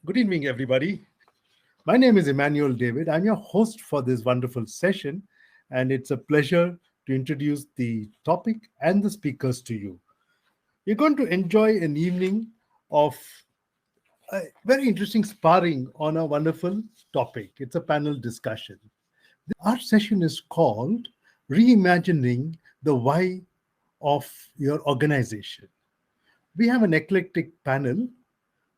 Good evening, everybody. My name is Emmanuel David. I'm your host for this wonderful session, and it's a pleasure to introduce the topic and the speakers to you. You're going to enjoy an evening of very interesting sparring on a wonderful topic. It's a panel discussion. Our session is called Reimagining the Why of Your Organization. We have an eclectic panel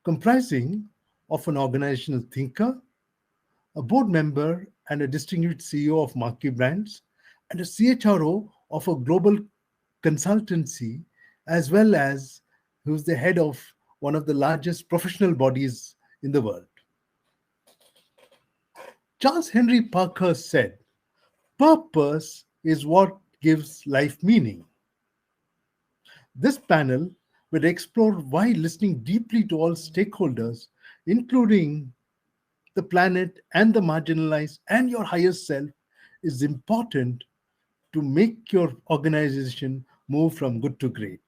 comprising of an organizational thinker, a board member and a distinguished CEO of marquee brands, and a CHRO of a global consultancy, as well as who's the head of one of the largest professional bodies in the world. Charles Henry Parkhurst said, "Purpose is what gives life meaning." This panel will explore why listening deeply to all stakeholders, including the planet and the marginalized and your higher self, is important to make your organization move from good to great.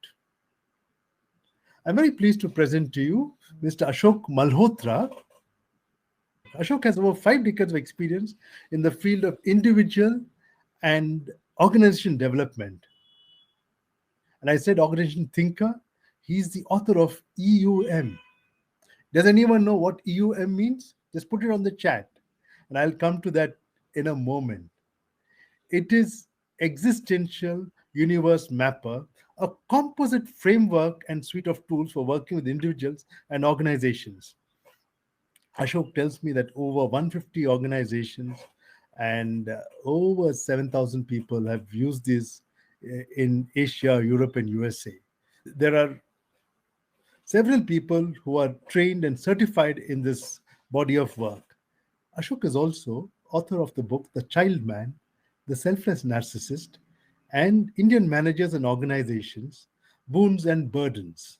I'm very pleased to present to you Mr. Ashok Malhotra. Ashok has over 5 decades of experience in the field of individual and organization development. And I said organization thinker. He's the author of EUM. Does anyone know what EUM means? Just put it on the chat, and I'll come to that in a moment. It is Existential Universe Mapper, a composite framework and suite of tools for working with individuals and organizations. Ashok tells me that over 150 organizations and over 7,000 people have used this in Asia, Europe, and USA. There are several people who are trained and certified in this body of work. Ashok is also author of the book The Child Man, The Selfless Narcissist, and Indian Managers and Organizations, Boons and Burdens.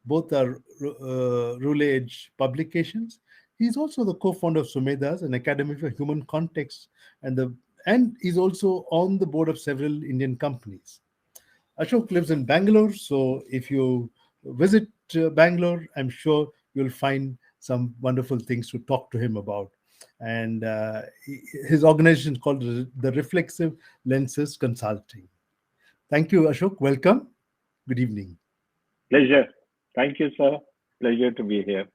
Both are Routledge publications. He's also the co-founder of Sumedas, an academy for human context, and he's also on the board of several Indian companies. Ashok lives in Bangalore, so if you visit Bangalore, I'm sure you'll find some wonderful things to talk to him about. And his organization is called the Reflexive Lenses Consulting. Thank you, Ashok. Welcome. Good evening. Pleasure. Thank you, sir. Pleasure to be here.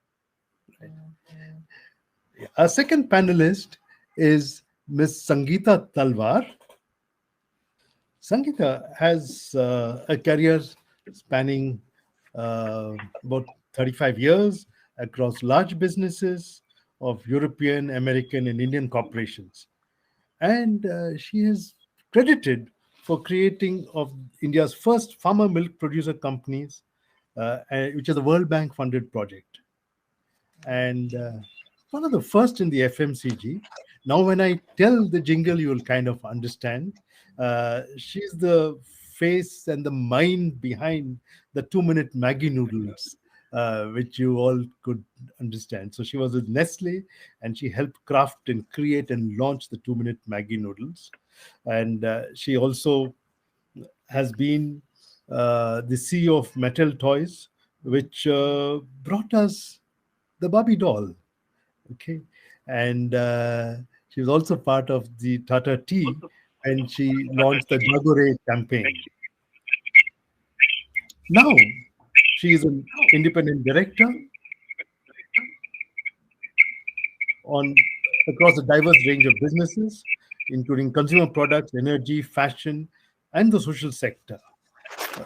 Our second panelist is Ms. Sangeeta Talwar. Sangeeta has a career spanning about 35 years across large businesses of European, American, and Indian corporations. And she is credited for creating of India's first farmer milk producer companies, which is a World Bank funded project. And one of the first in the FMCG. Now, when I tell the jingle, you'll kind of understand. She's the face and the mind behind the 2-minute Maggi noodles, which you all could understand. So she was with Nestle, and she helped craft and create and launch the 2-minute Maggi noodles. And she also has been the CEO of Mattel Toys, which brought us the Barbie doll. Okay, and she was also part of the Tata Tea, and she launched the Jagore campaign. Now, she is an independent director across a diverse range of businesses, including consumer products, energy, fashion, and the social sector.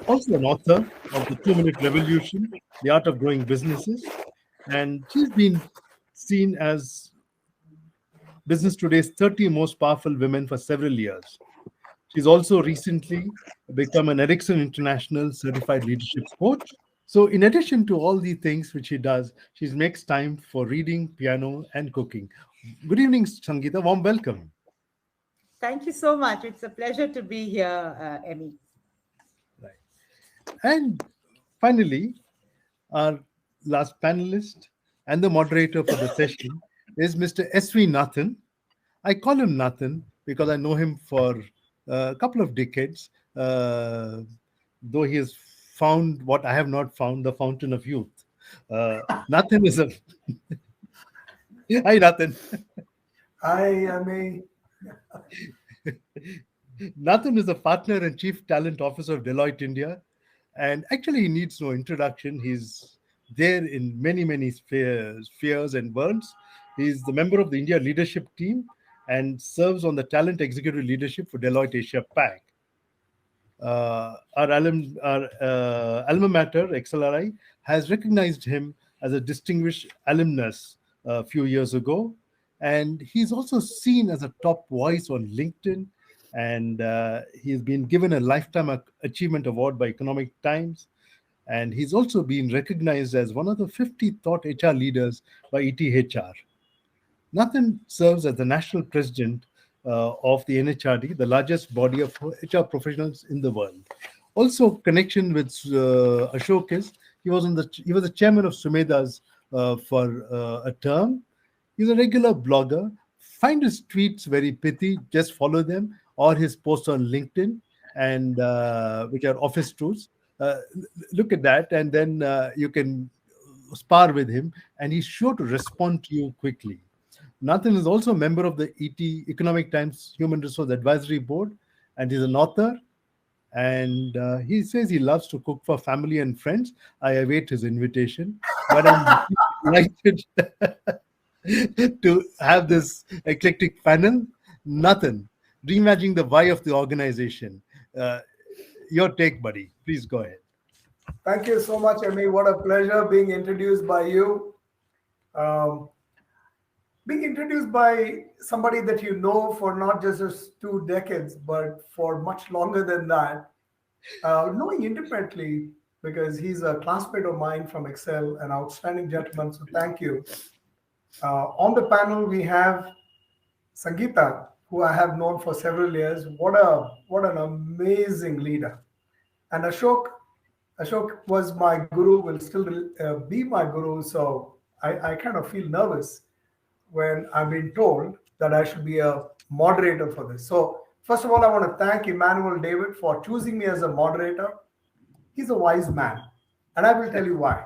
Also an author of the 2-Minute Revolution, The Art of Growing Businesses, and she's been seen as Business Today's 30 most powerful women for several years. She's also recently become an Ericsson International Certified Leadership Coach. So in addition to all the things which she does, she makes time for reading, piano, and cooking. Good evening, Sangeeta. Warm welcome. Thank you so much. It's a pleasure to be here, Emmy. Right. And finally, our last panelist and the moderator for the session is Mr. S.V. Nathan. I call him Nathan because I know him for a couple of decades, though he has found what I have not found, the fountain of youth. Nathan is a hi Nathan. I may. Nathan is a partner and chief talent officer of Deloitte India, and actually he needs no introduction. He's there in many spheres and worlds. He's the member of the India leadership team and serves on the talent executive leadership for Deloitte Asia Pac. Our alma mater, XLRI, has recognized him as a distinguished alumnus a few years ago. And he's also seen as a top voice on LinkedIn. And he's been given a Lifetime Achievement Award by Economic Times. And he's also been recognized as one of the 50 thought HR leaders by ETHR. Nathan serves as the national president of the NHRD, the largest body of HR professionals in the world. Also, connection with Ashok is he was the chairman of Sumeda's for a term. He's a regular blogger. Find his tweets very pithy. Just follow them or his posts on LinkedIn, and which are office truths. Look at that, and then you can spar with him, and he's sure to respond to you quickly. Nathan is also a member of the Economic Times Human Resource Advisory Board, and he's an author. And he says he loves to cook for family and friends. I await his invitation, but I'm delighted to have this eclectic panel. Nathan, reimagining the why of the organization. Your take, buddy. Please go ahead. Thank you so much, Emmy. What a pleasure being introduced by you. Being introduced by somebody that you know for not just 2 decades, but for much longer than that. Knowing intimately, because he's a classmate of mine from Excel, an outstanding gentleman. So thank you. On the panel, we have Sangeeta, who I have known for several years. What an amazing leader. And Ashok was my guru, will still be my guru. So I kind of feel nervous when I've been told that I should be a moderator for this. So first of all, I want to thank Emmanuel David for choosing me as a moderator. He's a wise man, and I will tell you why.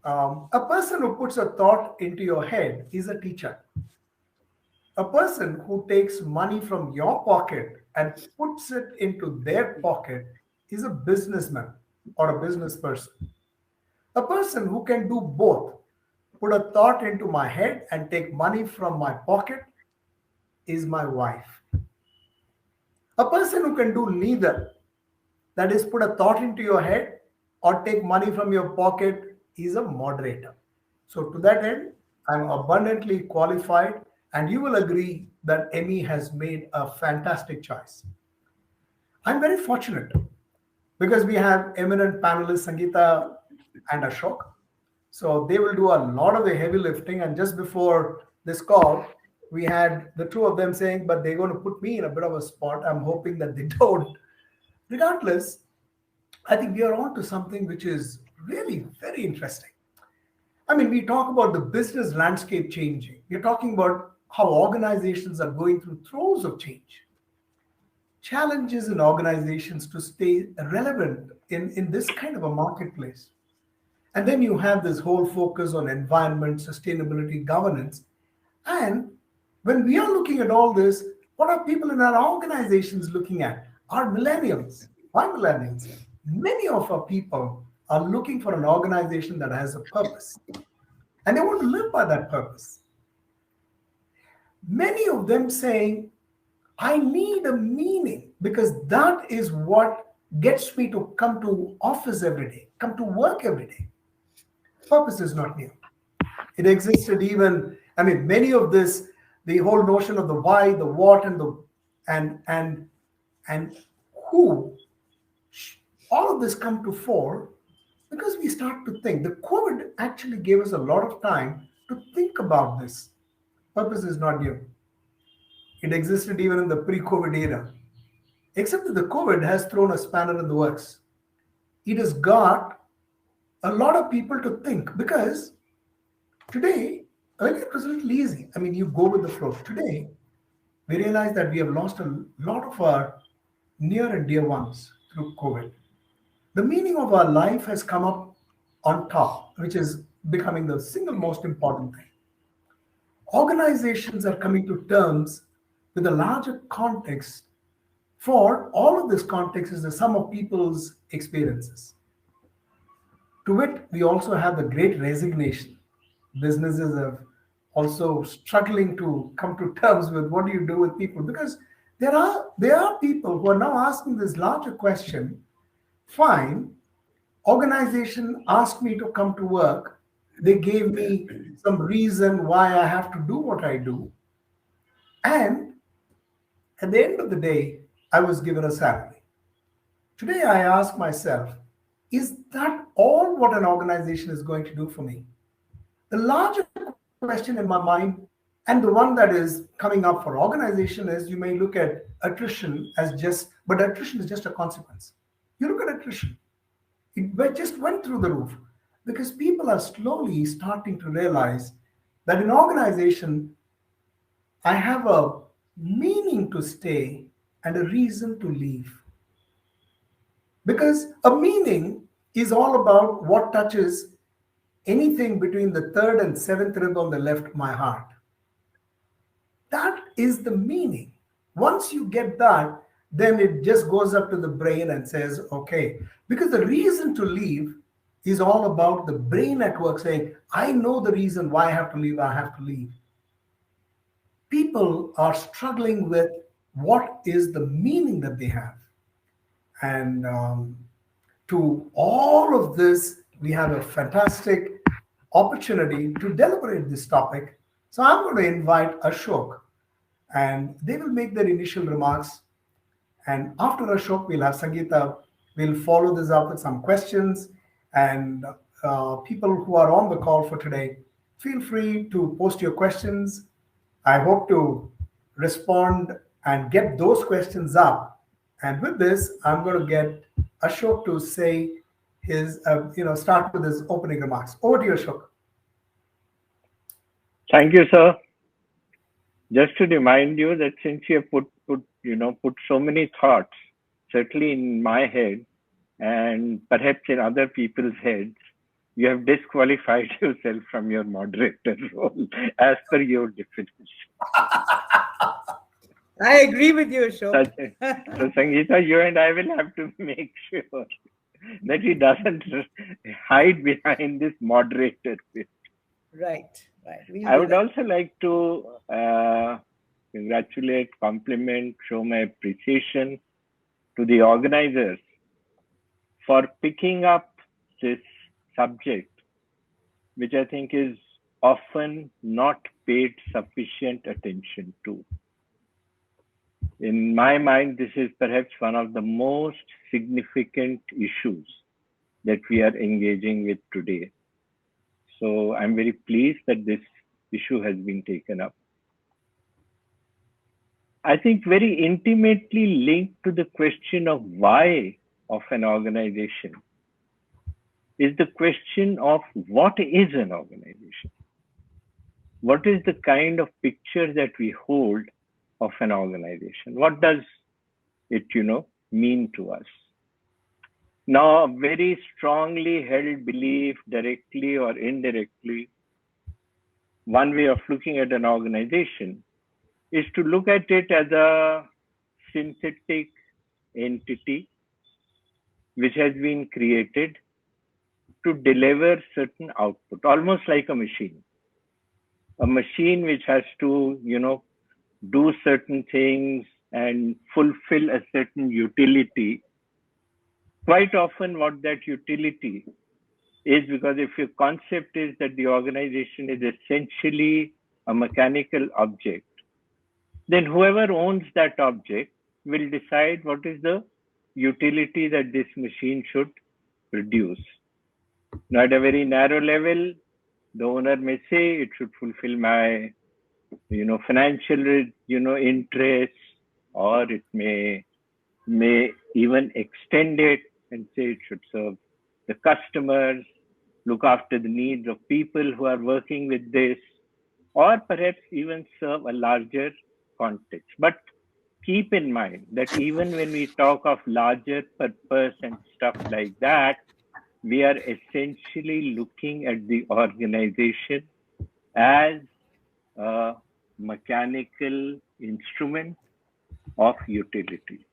A person who puts a thought into your head is a teacher. A person who takes money from your pocket and puts it into their pocket is a businessman or a business person. A person who can do both, put a thought into my head and take money from my pocket, is my wife. A person who can do neither, that is, put a thought into your head or take money from your pocket, is a moderator. So to that end, I'm abundantly qualified, and you will agree that Emmy has made a fantastic choice. I'm very fortunate because we have eminent panelists, Sangeeta and Ashok. So they will do a lot of the heavy lifting. And just before this call, we had the two of them saying, but they're going to put me in a bit of a spot. I'm hoping that they don't. Regardless, I think we are on to something which is really very interesting. I mean, we talk about the business landscape changing. We're talking about how organizations are going through throes of change. Challenges in organizations to stay relevant in this kind of a marketplace. And then you have this whole focus on environment, sustainability, governance. And when we are looking at all this, what are people in our organizations looking at? Our millennials. Why millennials? Many of our people are looking for an organization that has a purpose. And they want to live by that purpose. Many of them saying, I need a meaning, because that is what gets me to come to office every day, come to work every day. Purpose is not new. It existed even, I mean, many of this, the whole notion of the why, the what, and the and who, all of this come to fore because we start to think. The COVID actually gave us a lot of time to think about this. Purpose is not new. It existed even in the pre-COVID era, except that the COVID has thrown a spanner in the works. It has got a lot of people to think, because today, earlier it was a little easy. I mean, you go with the flow. Today, we realize that we have lost a lot of our near and dear ones through COVID. The meaning of our life has come up on top, which is becoming the single most important thing. Organizations are coming to terms with a larger context. For all of this context is the sum of people's experiences. To it, we also have the great resignation. Businesses are also struggling to come to terms with what do you do with people, because there are people who are now asking this larger question. Fine, organization asked me to come to work. They gave me some reason why I have to do what I do. And at the end of the day, I was given a salary. Today, I ask myself, is that all what an organization is going to do for me? The larger question in my mind, and the one that is coming up for organization, is you may look at attrition as but attrition is just a consequence. You look at attrition, it just went through the roof because people are slowly starting to realize that in organization, I have a meaning to stay and a reason to leave. Because a meaning is all about what touches anything between the third and seventh rib on the left, my heart. That is the meaning. Once you get that, then it just goes up to the brain and says, okay, because the reason to leave is all about the brain network saying, I know the reason why I have to leave, I have to leave. People are struggling with what is the meaning that they have. And to all of this, we have a fantastic opportunity to deliberate this topic. So I'm going to invite Ashok, and they will make their initial remarks. And after Ashok, we'll have Sangeeta. We'll follow this up with some questions. And people who are on the call for today, feel free to post your questions. I hope to respond and get those questions up. And with this, I'm going to get Ashok to say his, start with his opening remarks. Over to you, Ashok. Thank you, sir. Just to remind you that since you have put so many thoughts, certainly in my head and perhaps in other people's heads, you have disqualified yourself from your moderator role as per your definition. I agree with you, Ashok. So Sangeeta, you and I will have to make sure that he doesn't hide behind this moderator. Right. I would also like to congratulate, compliment, show my appreciation to the organizers for picking up this subject, which I think is often not paid sufficient attention to. In my mind, this is perhaps one of the most significant issues that we are engaging with today. So I'm very pleased that this issue has been taken up. I think very intimately linked to the question of why of an organization is the question of what is an organization? What is the kind of picture that we hold of an organization? What does it, mean to us? Now, a very strongly held belief, directly or indirectly, one way of looking at an organization is to look at it as a synthetic entity which has been created to deliver certain output, almost like a machine. A machine which has to, do certain things and fulfill a certain utility. Quite often what that utility is, because if your concept is that the organization is essentially a mechanical object, then whoever owns that object will decide what is the utility that this machine should produce. Now, at a very narrow level, the owner may say it should fulfill my, financial, interests, or it may even extend it and say it should serve the customers, look after the needs of people who are working with this, or perhaps even serve a larger context. But keep in mind that even when we talk of larger purpose and stuff like that, we are essentially looking at the organization as a mechanical instrument of utility.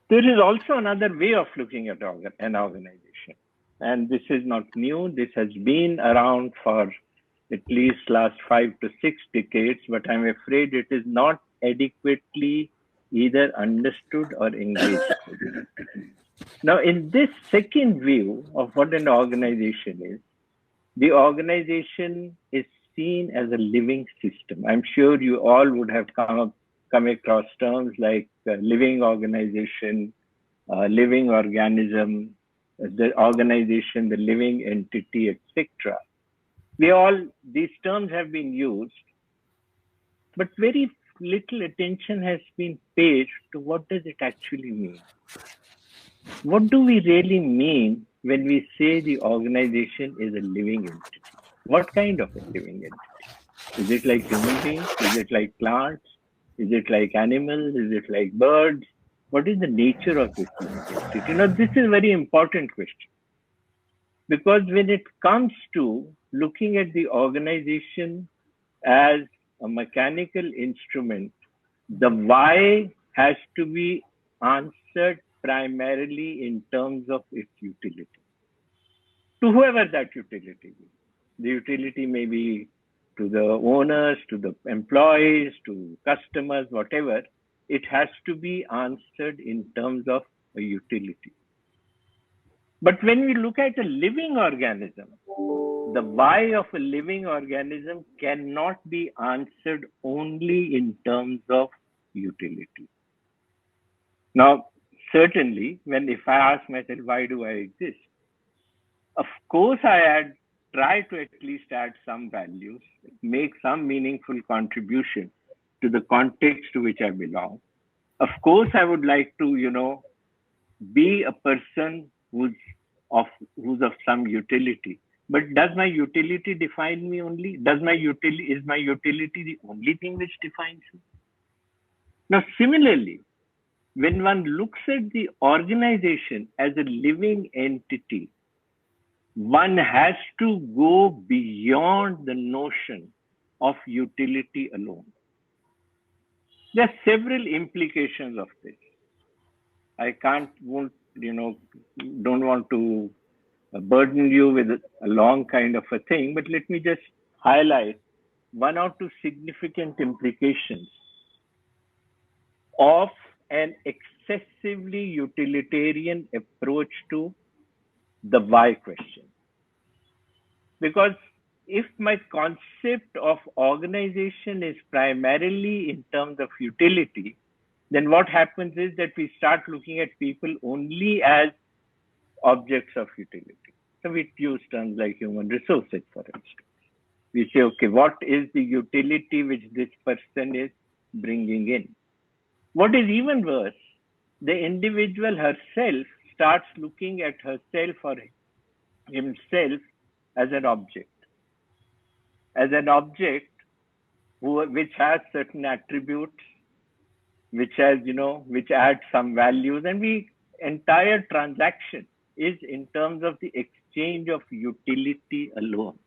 There is also another way of looking at an organization, and this is not new. This has been around for at least last 5 to 6 decades, but I'm afraid it is not adequately either understood or engaged with. Now, in this second view of what an organization is, the organization is seen as a living system. I'm sure you all would have come across terms like living organization, living organism, the organization, the living entity, etc. These terms have been used, but very little attention has been paid to what does it actually mean. What do we really mean when we say the organization is a living entity? What kind of a living entity? Is it like human beings? Is it like plants? Is it like animals? Is it like birds? What is the nature of this living entity? This is a very important question. Because when it comes to looking at the organization as a mechanical instrument, the why has to be answered primarily in terms of its utility, to whoever that utility is. The utility may be to the owners, to the employees, to customers, whatever. It has to be answered in terms of a utility. But when we look at a living organism, the why of a living organism cannot be answered only in terms of utility. Now, certainly, if I ask myself, why do I exist? Of course, I try to at least add some values, make some meaningful contribution to the context to which I belong. Of course, I would like to, be a person who's of some utility. But does my utility define me only? Is my utility the only thing which defines me? Now, similarly, when one looks at the organization as a living entity, one has to go beyond the notion of utility alone. There are several implications of this. I don't want to burden you with a long kind of a thing, but let me just highlight one or two significant implications of an excessively utilitarian approach to the why question. Because if my concept of organization is primarily in terms of utility, then what happens is that we start looking at people only as objects of utility. So we use terms like human resources, for instance. We say, okay, what is the utility which this person is bringing in? What is even worse, the individual herself starts looking at herself or himself as an object. As an object which has certain attributes, which adds some values, and entire transaction is in terms of the exchange of utility alone.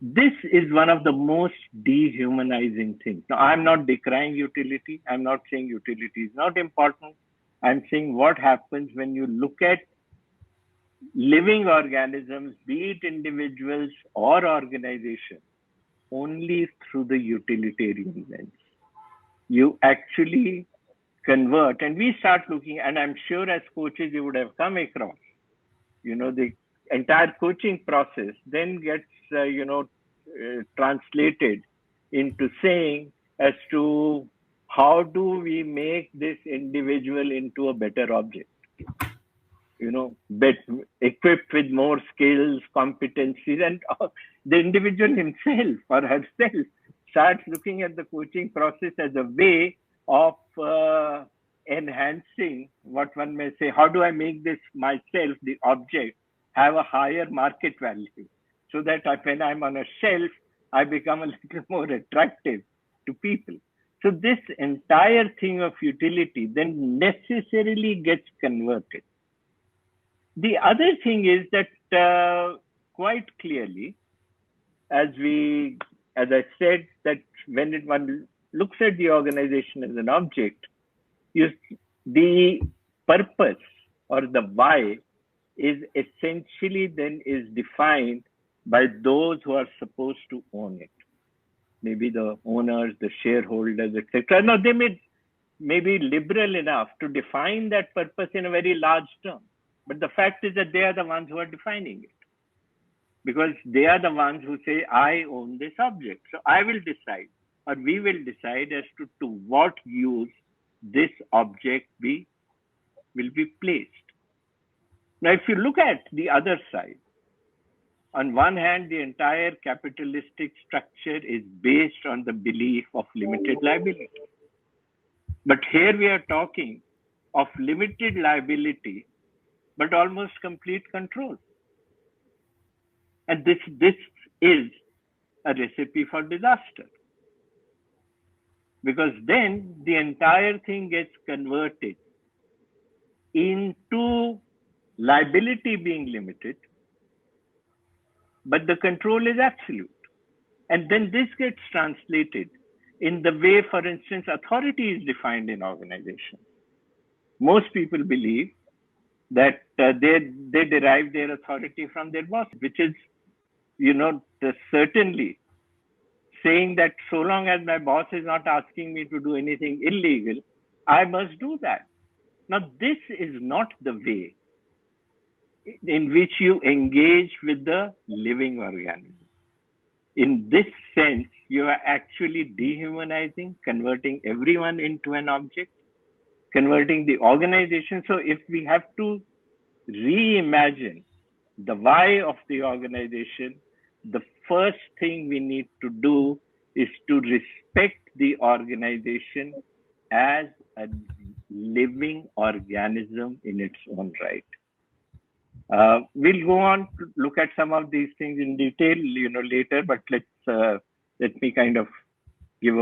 This is one of the most dehumanizing things. Now, I'm not decrying utility. I'm not saying utility is not important. I'm saying what happens when you look at living organisms, be it individuals or organizations, only through the utilitarian lens. You actually convert, and we start looking, and I'm sure as coaches you would have come across, the entire coaching process then gets, translated into saying as to how do we make this individual into a better object, equipped with more skills, competencies, and the individual himself or herself starts looking at the coaching process as a way of enhancing what one may say, how do I make this myself, the object, have a higher market value so that when I'm on a shelf, I become a little more attractive to people. So this entire thing of utility then necessarily gets converted The other thing is that quite clearly, as I said, that when one looks at the organization as an object, the purpose or the why is essentially then is defined by those who are supposed to own it. Maybe the owners, the shareholders, etc. Now, they may be liberal enough to define that purpose in a very large term. But the fact is that they are the ones who are defining it. Because they are the ones who say, I own this object. So I will decide, or we will decide as to what use this object will be placed. Now, if you look at the other side, on one hand, the entire capitalistic structure is based on the belief of limited liability. But here we are talking of limited liability, but almost complete control. And this is a recipe for disaster. Because then the entire thing gets converted into liability being limited, but the control is absolute. And then this gets translated in the way, for instance, authority is defined in organizations. Most people believe that they derive their authority from their boss, which is, certainly saying that so long as my boss is not asking me to do anything illegal, I must do that. Now, this is not the way in which you engage with the living organism. In this sense, you are actually dehumanizing, converting everyone into an object, converting the organization. So if we have to reimagine the why of the organization, the first thing we need to do is to respect the organization as a living organism in its own right. We'll go on to look at some of these things in detail, later, but let me kind of give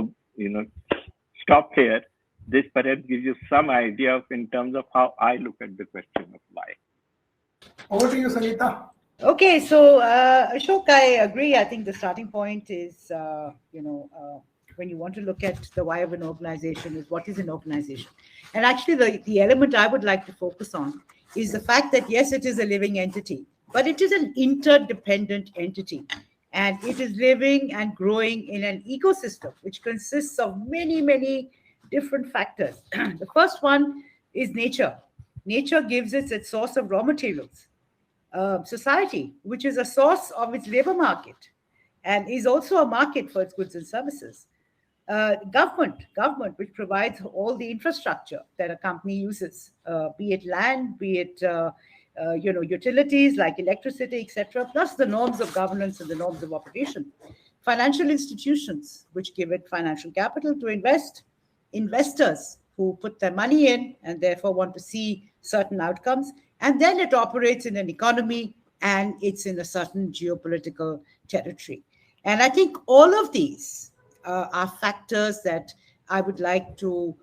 stop here. This perhaps gives you some idea in terms of how I look at the question of why. Over to you, Sangeeta. Okay, so Ashok, I agree. I think the starting point is, when you want to look at the why of an organization, is what is an organization? And actually, the element I would like to focus on is the fact that, yes, it is a living entity, but it is an interdependent entity. And it is living and growing in an ecosystem, which consists of many, many different factors. The first one is nature. Nature gives us its source of raw materials. Society, which is a source of its labor market and is also a market for its goods and services. Government, which provides all the infrastructure that a company uses, be it land, be it utilities like electricity, etc., plus the norms of governance and the norms of operation. Financial institutions, which give it financial capital to invest, investors who put their money in and therefore want to see certain outcomes, and then it operates in an economy and it's in a certain geopolitical territory. And I think all of these are factors that I would like to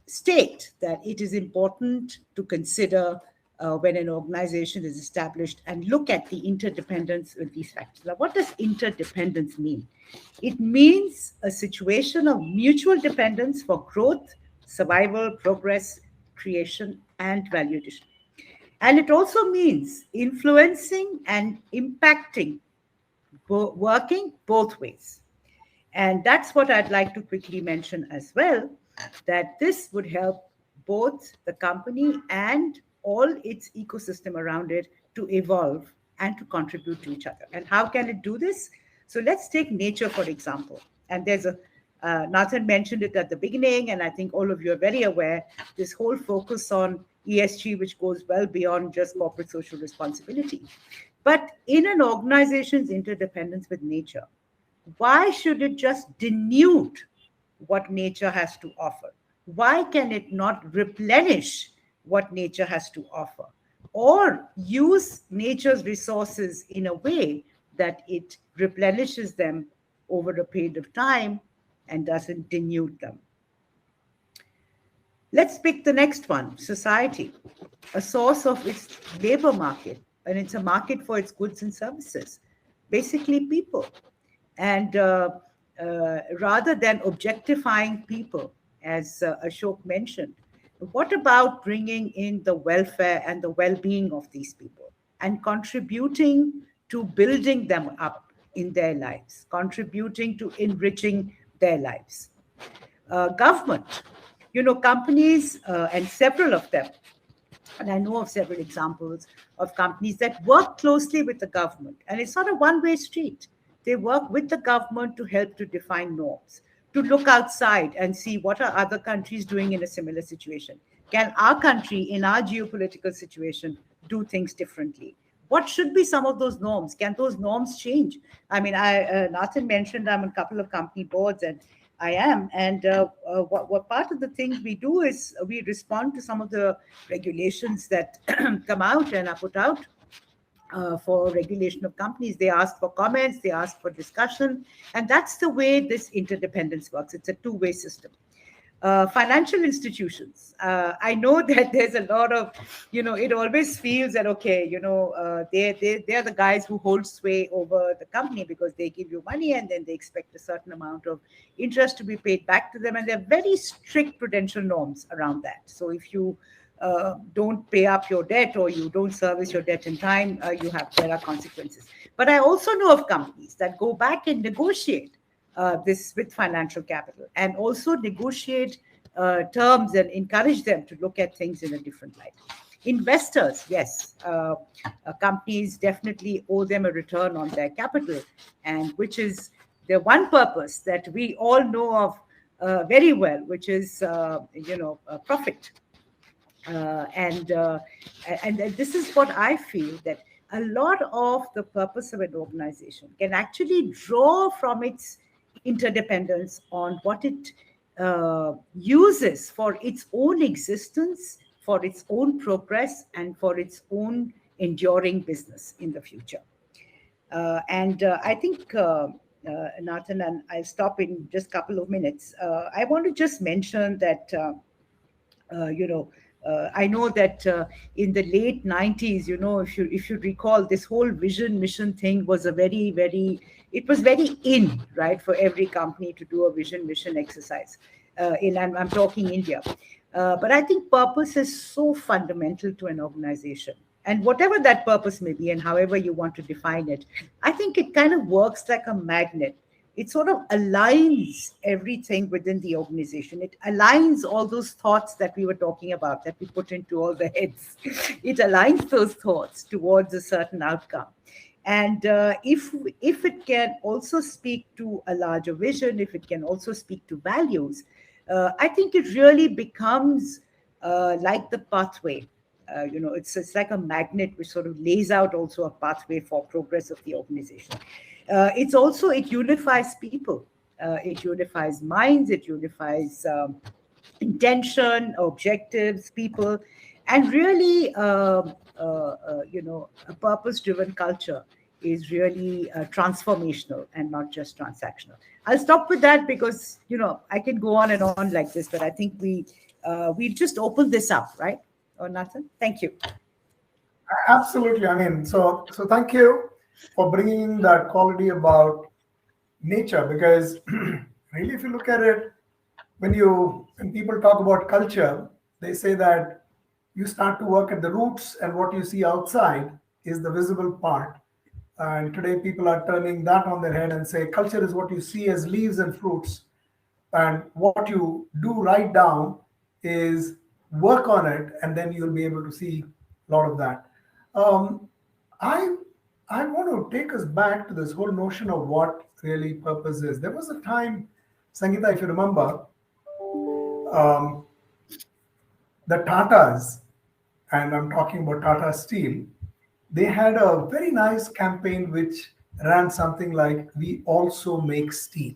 state that it is important to consider when an organization is established and look at the interdependence with these factors. Now, what does interdependence mean? It means a situation of mutual dependence for growth, survival, progress, creation, and value addition. And it also means influencing and impacting, working both ways. And that's what I'd like to quickly mention as well, that this would help both the company and all its ecosystem around it to evolve and to contribute to each other. And how can it do this? So let's take nature, for example. And there's Nathan mentioned it at the beginning, and I think all of you are very aware, this whole focus on ESG, which goes well beyond just corporate social responsibility. But in an organization's interdependence with nature, why should it just denude what nature has to offer? Why can it not replenish what nature has to offer? Or use nature's resources in a way that it replenishes them over a period of time and doesn't denude them? Let's pick the next one, society, a source of its labor market, and it's a market for its goods and services, basically people. And rather than objectifying people, as Ashok mentioned, what about bringing in the welfare and the well being of these people and contributing to building them up in their lives, contributing to enriching their lives? Government, companies, and several of them, and I know of several examples of companies that work closely with the government. And it's not a one-way street. They work with the government to help to define norms, to look outside and see what are other countries doing in a similar situation. Can our country, in our geopolitical situation, do things differently? What should be some of those norms? Can those norms change? I mean, Nathan mentioned I'm on a couple of company boards, and I am. And what part of the things we do is we respond to some of the regulations that come out and are put out for regulation of companies. They ask for comments, they ask for discussion. And that's the way this interdependence works. It's a two-way system. Financial institutions. I know that there's a lot of, it always feels that, okay, they're the guys who hold sway over the company because they give you money and then they expect a certain amount of interest to be paid back to them. And there are very strict prudential norms around that. So if you don't pay up your debt or you don't service your debt in time, there are consequences. But I also know of companies that go back and negotiate this with financial capital and also negotiate terms and encourage them to look at things in a different light. Investors, yes, companies definitely owe them a return on their capital, and which is the one purpose that we all know of very well, which is profit. And this is what I feel, that a lot of the purpose of an organization can actually draw from its interdependence on what it uses for its own existence, for its own progress, and for its own enduring business in the future. I think, Nathan, and I'll stop in just a couple of minutes. I want to just mention that, I know that in the late 90s, if you recall, this whole vision mission thing was it was very in, right, for every company to do a vision mission exercise. I'm talking India. But I think purpose is so fundamental to an organization. And whatever that purpose may be and however you want to define it, I think it kind of works like a magnet. It sort of aligns everything within the organization. It aligns all those thoughts that we were talking about, that we put into all the heads. It aligns those thoughts towards a certain outcome. And if it can also speak to a larger vision, if it can also speak to values, I think it really becomes like the pathway. It's like a magnet which sort of lays out also a pathway for progress of the organization. It unifies people. It unifies minds. It unifies intention, objectives, people, and really, a purpose-driven culture is really transformational and not just transactional. I'll stop with that because I can go on and on like this, but I think we just opened this up, right? Or Nathan? Thank you. Absolutely. I mean, so thank you for bringing that quality about nature, because really, if you look at it, when people talk about culture, they say that you start to work at the roots, and what you see outside is the visible part. And today people are turning that on their head and say culture is what you see as leaves and fruits, and what you do write down is work on it, and then you'll be able to see a lot of that. I want to take us back to this whole notion of what really purpose is. There was a time, Sangeeta, if you remember, the Tatas, and I'm talking about Tata Steel, they had a very nice campaign which ran something like, "We also make steel."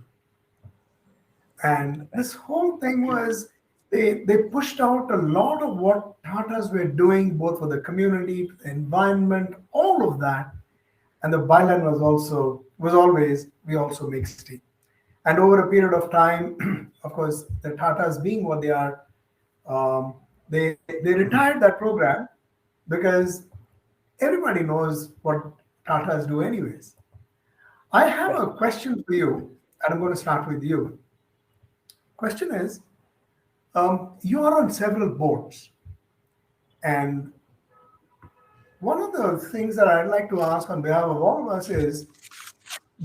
And this whole thing was, they pushed out a lot of what Tatas were doing, both for the community, the environment, all of that. And the byline was always, "We also make steel." And over a period of time, of course, the Tatas being what they are, They retired that program because everybody knows what Tatas do anyways. I have a question for you, and I'm going to start with you. Question is, you are on several boards, and one of the things that I'd like to ask on behalf of all of us is,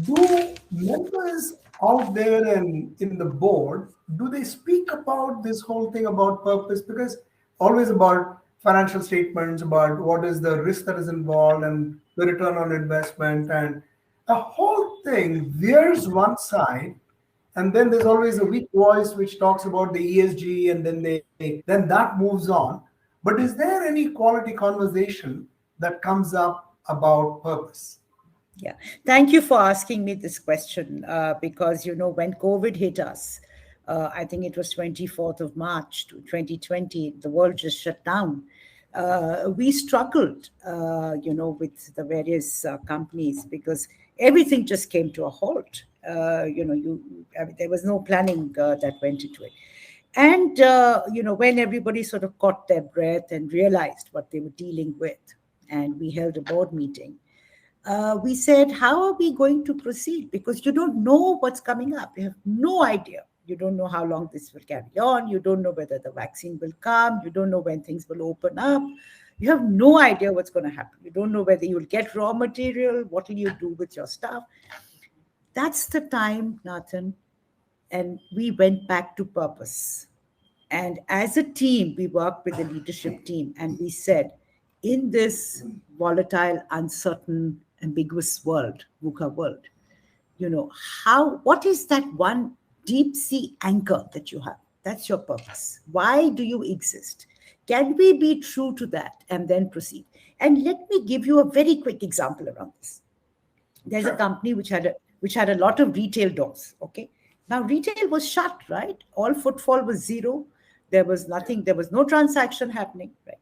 do members out there in the board, do they speak about this whole thing about purpose? Because always about financial statements, about what is the risk that is involved and the return on investment, and the whole thing veers one side, and then there's always a weak voice which talks about the ESG, and then that moves on. But is there any quality conversation that comes up about purpose? Yeah, thank you for asking me this question because, when COVID hit us, I think it was 24th of March 2020, the world just shut down. We struggled, with the various companies because everything just came to a halt. There was no planning that went into it. And, when everybody sort of caught their breath and realized what they were dealing with, and we held a board meeting, we said, how are we going to proceed? Because you don't know what's coming up. You have no idea. You don't know how long this will carry on. You don't know whether the vaccine will come. You don't know when things will open up. You have no idea what's going to happen. You don't know whether you'll get raw material. What will you do with your stuff? That's the time, Nathan. And we went back to purpose. And as a team, we worked with the leadership team and we said, in this volatile, uncertain, ambiguous world, VUCA world, what is that one deep sea anchor that you have? That's your purpose. Why do you exist? Can we be true to that and then proceed? And let me give you a very quick example around this. There's a company which had a lot of retail doors. Okay. Now retail was shut, right? All footfall was zero. There was nothing. There was no transaction happening, right?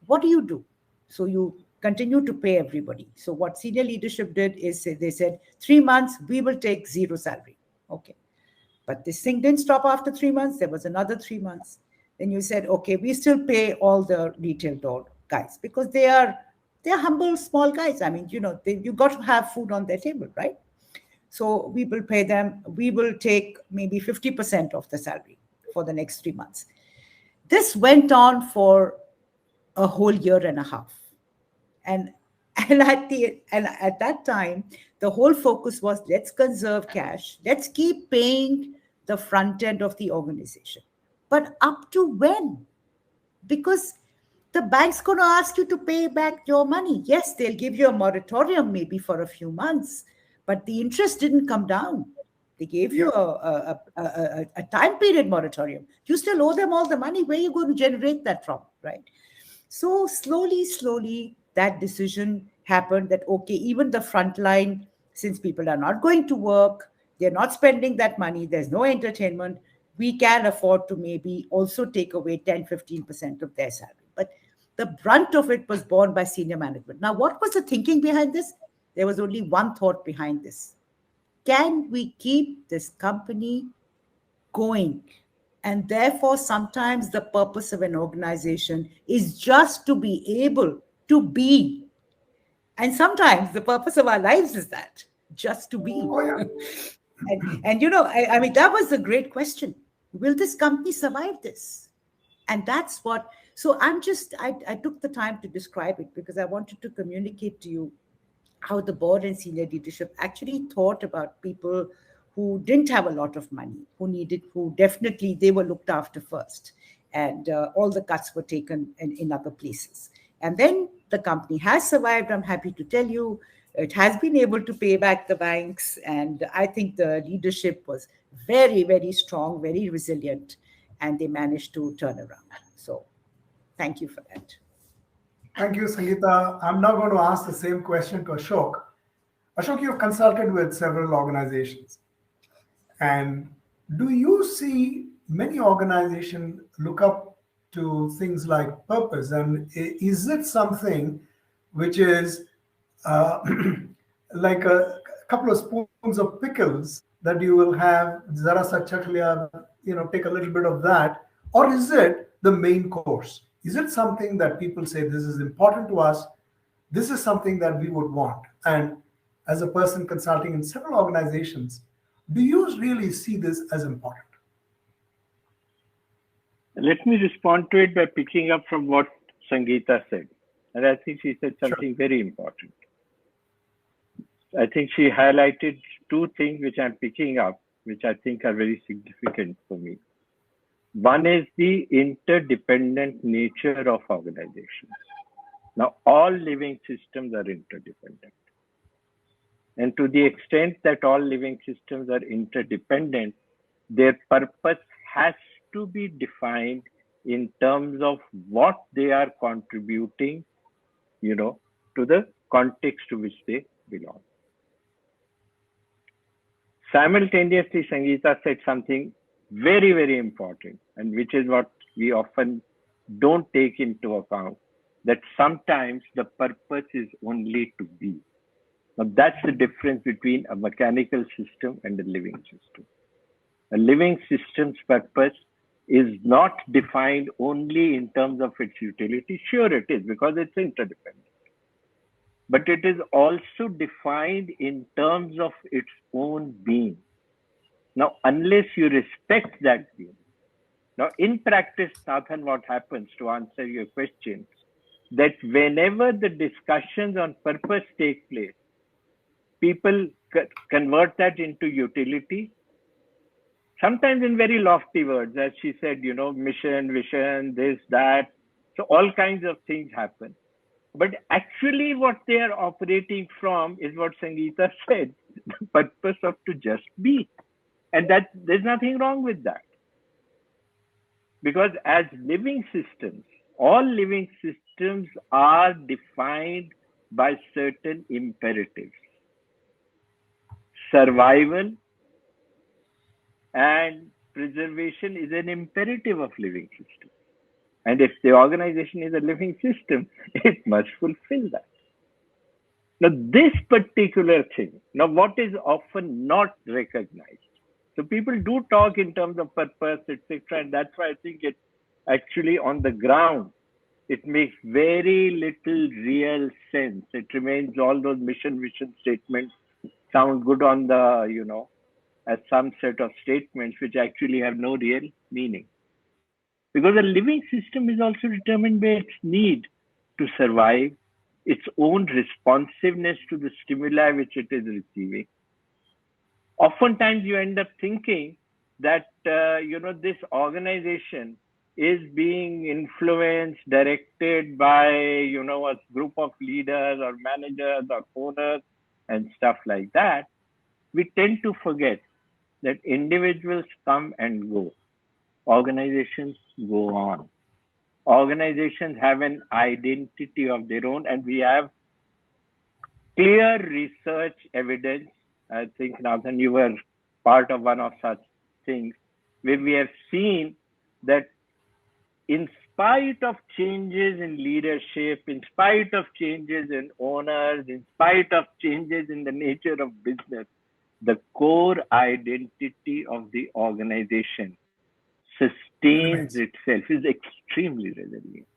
What do? So you continue to pay everybody. So what senior leadership did is they said, 3 months, we will take zero salary. Okay. But this thing didn't stop after 3 months. There was another 3 months. Then you said, okay, we still pay all the retail door guys because they're humble, small guys. I mean, you got to have food on their table, right? So we will pay them. We will take maybe 50% of the salary for the next 3 months. This went on for a whole year and a half. And at that time, the whole focus was, let's conserve cash. Let's keep paying the front end of the organization. But up to when? Because the bank's going to ask you to pay back your money. Yes, they'll give you a moratorium maybe for a few months, but the interest didn't come down. They gave you a time period moratorium. You still owe them all the money. Where are you going to generate that from, right? So slowly, that decision happened that, okay, even the front line, since people are not going to work, they're not spending that money, there's no entertainment, we can afford to maybe also take away 10-15% of their salary. But the brunt of it was borne by senior management. Now, what was the thinking behind this? There was only one thought behind this. Can we keep this company going? And therefore, sometimes the purpose of an organization is just to be able to be. And sometimes the purpose of our lives is that, just to be. And I mean, that was a great question. Will this company survive this? And that's what, so I took the time to describe it because I wanted to communicate to you how the board and senior leadership actually thought about people who didn't have a lot of money, who definitely they were looked after first. And all the cuts were taken in other places. And then the company has survived. I'm happy to tell you, it has been able to pay back the banks. And I think the leadership was very, very strong, very resilient, and they managed to turn around. So thank you for that. Thank you, Sangeeta. I'm now going to ask the same question to Ashok. Ashok, you've consulted with several organizations. And do you see many organizations look up to things like purpose? And is it something which is like a couple of spoons of pickles that you will have, zara sa chak liya, take a little bit of that? Or is it the main course? Is it something that people say this is important to us? This is something that we would want. And as a person consulting in several organizations, do you really see this as important? Let me respond to it by picking up from what Sangeeta said. And I think she said something very important. I think she highlighted two things which I'm picking up, which I think are very significant for me. One is the interdependent nature of organizations. Now, all living systems are interdependent. And to the extent that all living systems are interdependent, their purpose has to be defined in terms of what they are contributing, to the context to which they belong. Simultaneously, Sangeeta said something very, very important, and which is what we often don't take into account, that sometimes the purpose is only to be. Now, that's the difference between a mechanical system and a living system. A living system's purpose is not defined only in terms of its utility. Sure, it is, because it's interdependent. But it is also defined in terms of its own being. Now, unless you respect that being, now in practice, Nathan, what happens, to answer your question, that whenever the discussions on purpose take place, people convert that into utility, sometimes in very lofty words, as she said, mission, vision, this, that. So all kinds of things happen. But actually what they are operating from is what Sangeeta said, the purpose of to just be. And that there's nothing wrong with that. Because as living systems, all living systems are defined by certain imperatives. Survival and preservation is an imperative of living systems. And if the organization is a living system, it must fulfill that. Now, this particular thing, what is often not recognized. So people do talk in terms of purpose, etc. And that's why I think it actually on the ground, it makes very little real sense. It remains all those mission, vision statements sound good on the, as some set of statements which actually have no real meaning. Because a living system is also determined by its need to survive, its own responsiveness to the stimuli which it is receiving. Oftentimes you end up thinking that, this organization is being influenced, directed by, a group of leaders or managers or owners and stuff like that. We tend to forget that individuals come and go. Organizations go on. Organizations have an identity of their own, and we have clear research evidence. I think, Nathan, you were part of one of such things, where we have seen that in spite of changes in leadership, in spite of changes in owners, in spite of changes in the nature of business, the core identity of the organization sustains itself, is extremely resilient.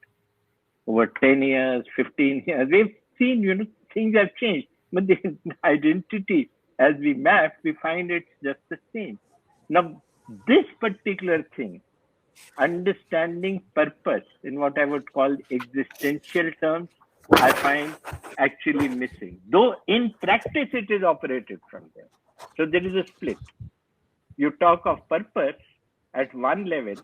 Over 10 years, 15 years, we've seen, things have changed, but the identity, as we map, we find it's just the same. Now, this particular thing, understanding purpose in what I would call existential terms, I find actually missing. Though in practice, it is operated from there. So there is a split. You talk of purpose at one level,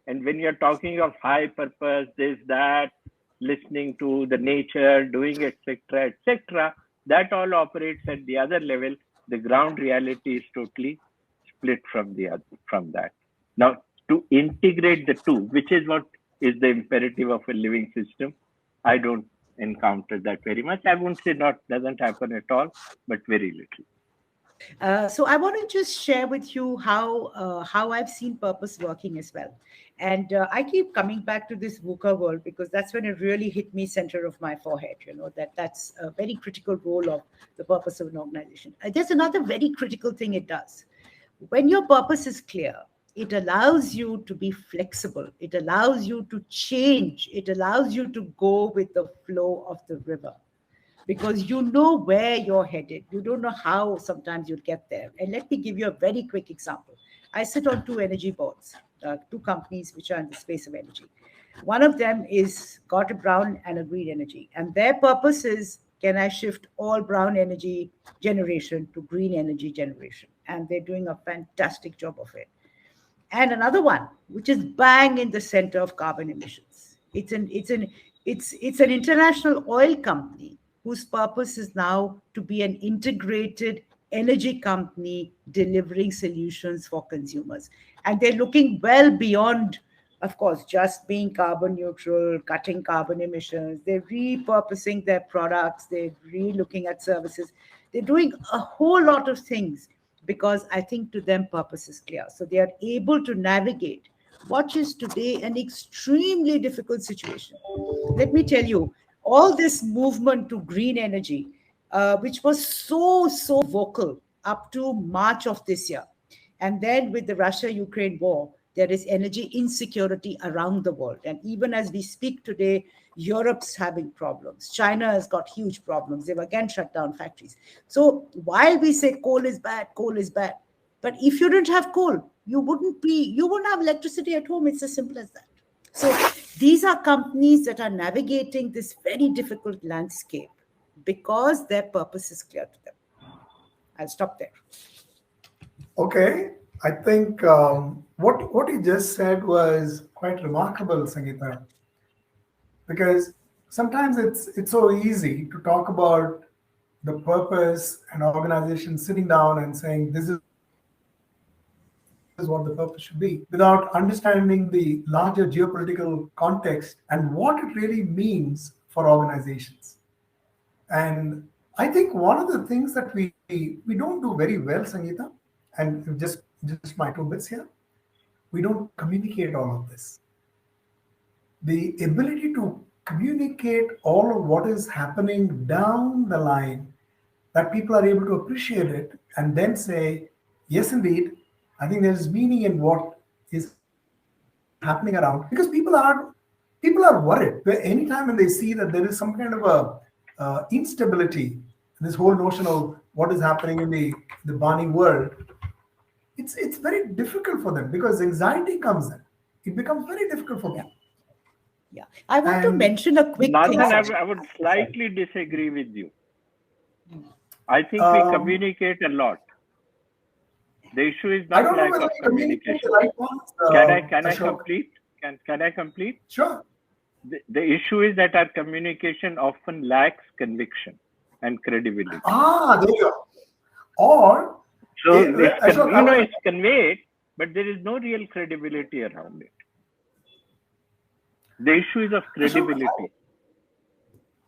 and when you're talking of high purpose, this, that, listening to the nature, doing etc., that all operates at the other level. The ground reality is totally split from that. Now, to integrate the two, which is what is the imperative of a living system, I don't encounter that very much. I won't say doesn't happen at all, but very little. So I want to just share with you how I've seen purpose working as well. And I keep coming back to this VUCA world because that's when it really hit me center of my forehead, that's a very critical role of the purpose of an organization. There's another very critical thing it does. When your purpose is clear, it allows you to be flexible. It allows you to change. It allows you to go with the flow of the river because you know where you're headed. You don't know how sometimes you'll get there. And let me give you a very quick example. I sit on two energy boards, two companies which are in the space of energy. One of them is got a brown and a green energy. And their purpose is, can I shift all brown energy generation to green energy generation? And they're doing a fantastic job of it. And another one, which is bang in the center of carbon emissions. It's an international oil company whose purpose is now to be an integrated energy company delivering solutions for consumers. And they're looking well beyond, of course, just being carbon neutral, cutting carbon emissions. They're repurposing their products. They're re-looking at services. They're doing a whole lot of things because I think to them purpose is clear. So they are able to navigate what is today an extremely difficult situation. Let me tell you, all this movement to green energy, which was so vocal up to March of this year. And then with the Russia-Ukraine war, there is energy insecurity around the world. And even as we speak today, Europe's having problems. China has got huge problems. They've again shut down factories. So while we say coal is bad, but if you didn't have coal, you wouldn't have electricity at home. It's as simple as that. So these are companies that are navigating this very difficult landscape because their purpose is clear to them. I'll stop there. Okay. I think what you just said was quite remarkable, Sangeeta, because sometimes it's so easy to talk about the purpose and organization sitting down and saying this is what the purpose should be without understanding the larger geopolitical context and what it really means for organizations. And I think one of the things that we don't do very well, Sangeeta, and just my 2 bits here, we don't communicate all of this. The ability to communicate all of what is happening down the line, that people are able to appreciate it and then say, yes, indeed, I think there's meaning in what is happening around, because people are worried. Anytime when they see that there is some kind of a instability, this whole notion of what is happening in the burning world, it's very difficult for them because anxiety comes in. It becomes very difficult for them. Yeah, I want to mention a quick thing. I would slightly disagree with you. I think we communicate a lot. The issue is not lack of communication. Can I complete? Can I complete? Sure. The issue is that our communication often lacks conviction and credibility. There you go. Or it's conveyed, but there is no real credibility around it. The issue is of credibility.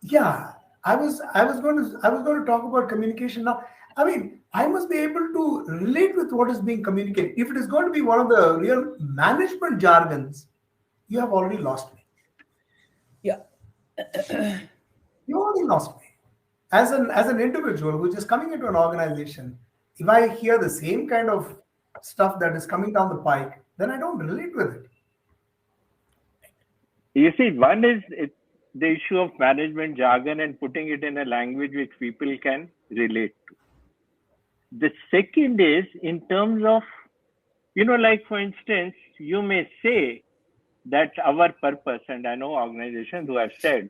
Yeah, I was going to talk about communication now. I mean, I must be able to relate with what is being communicated. If it is going to be one of the real management jargons, you have already lost me. Yeah. You already lost me. As an individual who's just coming into an organization, if I hear the same kind of stuff that is coming down the pike, then I don't relate with it. You see, one is the issue of management jargon and putting it in a language which people can relate to. The second is in terms of, like for instance, you may say that our purpose, and I know organizations who have said,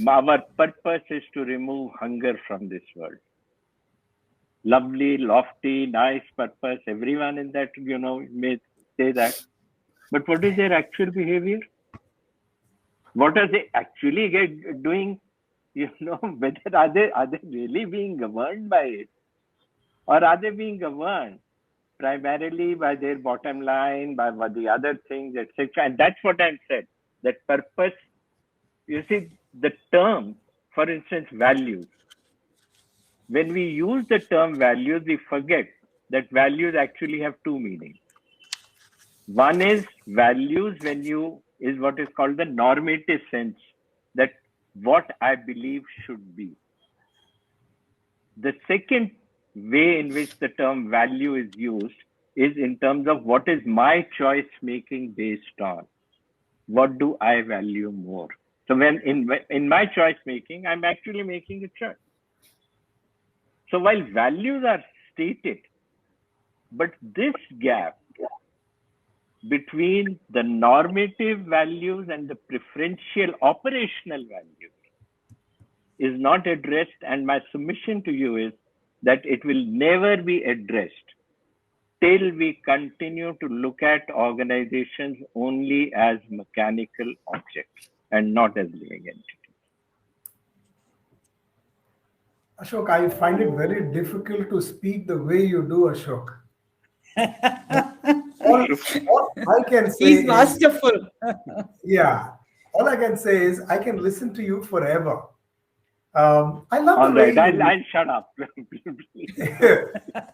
our purpose is to remove hunger from this world. Lovely, lofty, nice purpose. Everyone in that, may say that. But what is their actual behavior? What are they actually doing? Whether are they really being governed by it? Or are they being governed primarily by their bottom line, by the other things, etc.? And that's what I'm saying. That purpose, you see, the term, for instance, values. When we use the term values, we forget that values actually have two meanings. One is values is what is called the normative sense, that what I believe should be. The second way in which the term value is used is in terms of what is my choice making based on what do I value more. So when in my choice making, I'm actually making a choice. So while values are stated, but this gap between the normative values and the preferential operational values is not addressed. And my submission to you is that it will never be addressed till we continue to look at organizations only as mechanical objects and not as living entities. Ashok, I find it very difficult to speak the way you do, Ashok. all I can say He's is, masterful. yeah, all I can say is I can listen to you forever. I love All the way right, you... I'll shut up.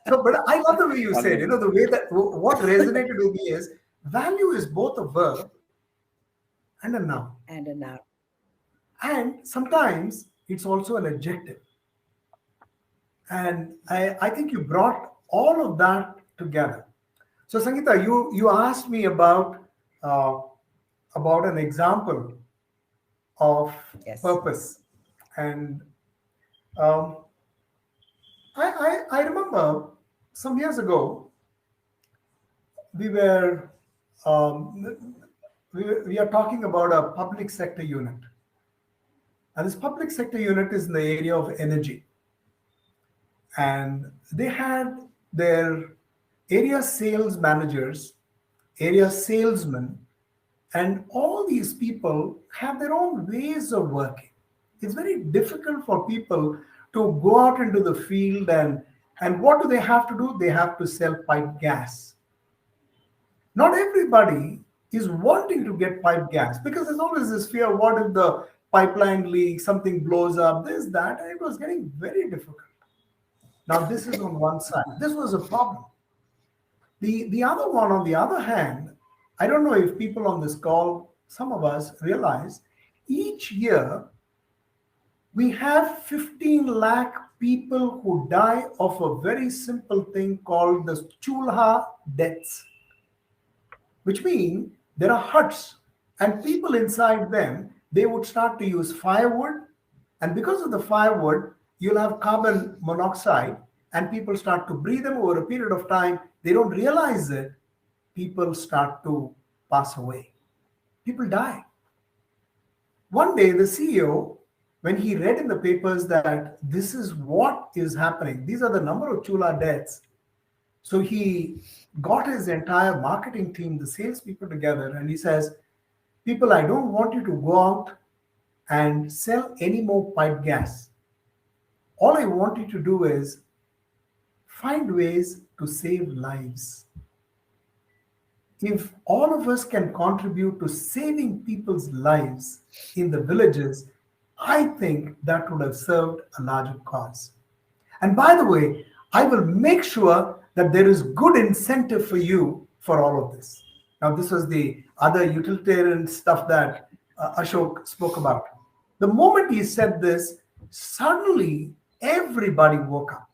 So, but I love the way you said, Okay. the way that what resonated with me is value is both a verb and a noun. And a now. And sometimes it's also an adjective. And I think you brought all of that together. So, Sangeeta, you asked me about an example of Yes. purpose. And I remember some years ago, we are talking about a public sector unit. And this public sector unit is in the area of energy. And they had their area sales managers, area salesmen, and all these people have their own ways of working. It's very difficult for people to go out into the field and what do they have to do? They have to sell pipe gas. Not everybody is wanting to get pipe gas because there's always this fear, what if the pipeline leaks, something blows up, this, that, and it was getting very difficult. Now, this is on one side. This was a problem. The other one, on the other hand, I don't know if people on this call, some of us realize, each year we have 15 lakh people who die of a very simple thing called the chulha deaths, which means there are huts and people inside them, they would start to use firewood. And because of the firewood, you'll have carbon monoxide and people start to breathe them over a period of time. They don't realize it. People start to pass away. People die. One day, the CEO, when he read in the papers that this is what is happening, these are the number of chula deaths. So he got his entire marketing team, the salespeople together, and he says, people, I don't want you to go out and sell any more pipe gas. All I want you to do is find ways to save lives. If all of us can contribute to saving people's lives in the villages, I think that would have served a larger cause. And by the way, I will make sure that there is good incentive for you for all of this. Now, this was the other utilitarian stuff that Ashok spoke about. The moment he said this, suddenly everybody woke up.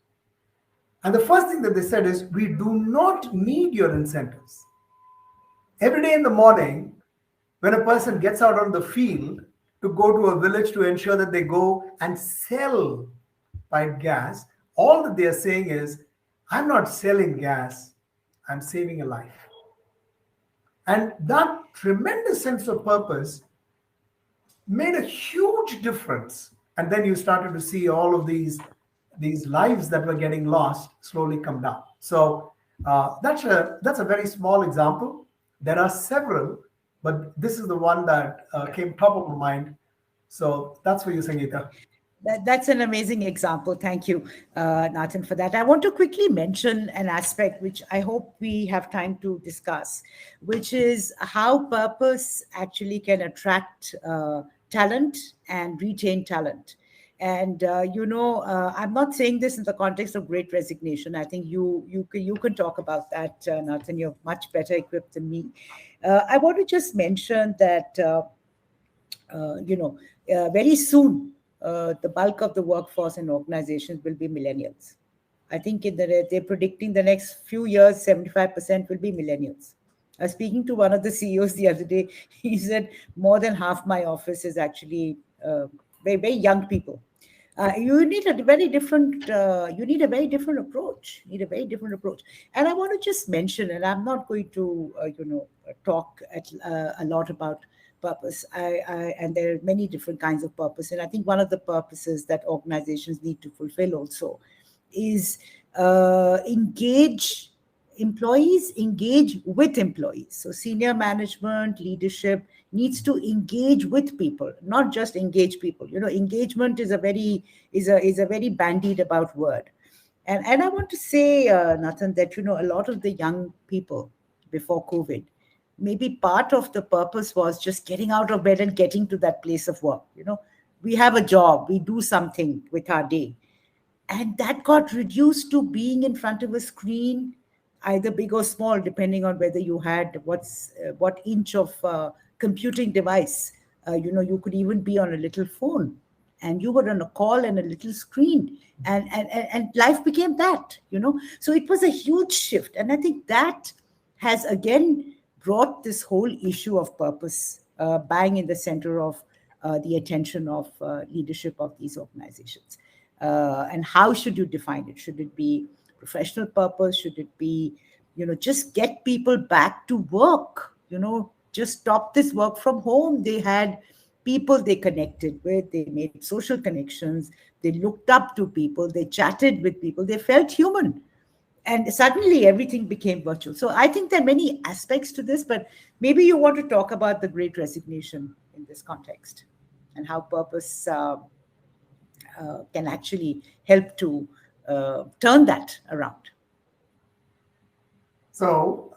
And the first thing that they said is, we do not need your incentives. Every day in the morning, when a person gets out on the field to go to a village to ensure that they go and sell pipe gas, all that they are saying is, I'm not selling gas, I'm saving a life. And that tremendous sense of purpose made a huge difference. And then you started to see all of these lives that were getting lost slowly come down. So that's a very small example. There are several, but this is the one that came top of my mind. So that's for you, Sangeeta. That's an amazing example. Thank you, Nathan, for that. I want to quickly mention an aspect which I hope we have time to discuss, which is how purpose actually can attract talent and retain talent. And I'm not saying this in the context of Great Resignation. I think you can talk about that, Nathan. You're much better equipped than me. I want to just mention that very soon the bulk of the workforce in organizations will be millennials. I think they're predicting the next few years, 75% will be millennials. I was speaking to one of the CEOs the other day. He said more than half my office is actually very, very young people. You need a very different. You need a very different approach. You need a very different approach. And I want to just mention, and I'm not going to, talk a lot about purpose. And there are many different kinds of purpose. And I think one of the purposes that organizations need to fulfill also is engage with employees. So senior management, leadership needs to engage with people, not just engage people. Engagement is a very bandied about word. And I want to say, Nathan, that a lot of the young people before COVID, maybe part of the purpose was just getting out of bed and getting to that place of work. We have a job, we do something with our day. And that got reduced to being in front of a screen, either big or small, depending on whether you had what inch of computing device. You could even be on a little phone, and you were on a call and a little screen, and life became that. So it was a huge shift, and I think that has again brought this whole issue of purpose bang in the center of the attention of leadership of these organizations. And how should you define it? Should it be professional purpose? Should it be, just get people back to work? Just stop this work from home. They had people they connected with. They made social connections. They looked up to people. They chatted with people. They felt human. And suddenly everything became virtual. So I think there are many aspects to this, but maybe you want to talk about the Great Resignation in this context and how purpose can actually help to turn that around. So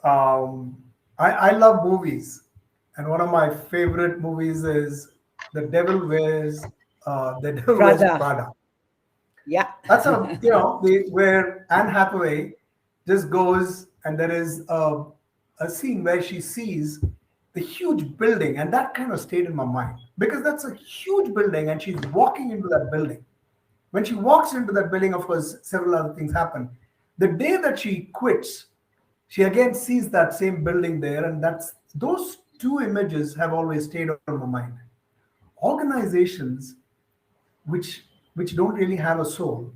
I love movies, and one of my favorite movies is The Devil Wears Prada. Yeah, That's where Anne Hathaway just goes, and there is a scene where she sees the huge building, and that kind of stayed in my mind because that's a huge building, and she's walking into that building. When she walks into that building, of course, several other things happen. The day that she quits, she again sees that same building there, and those two images have always stayed on my mind. Organizations which don't really have a soul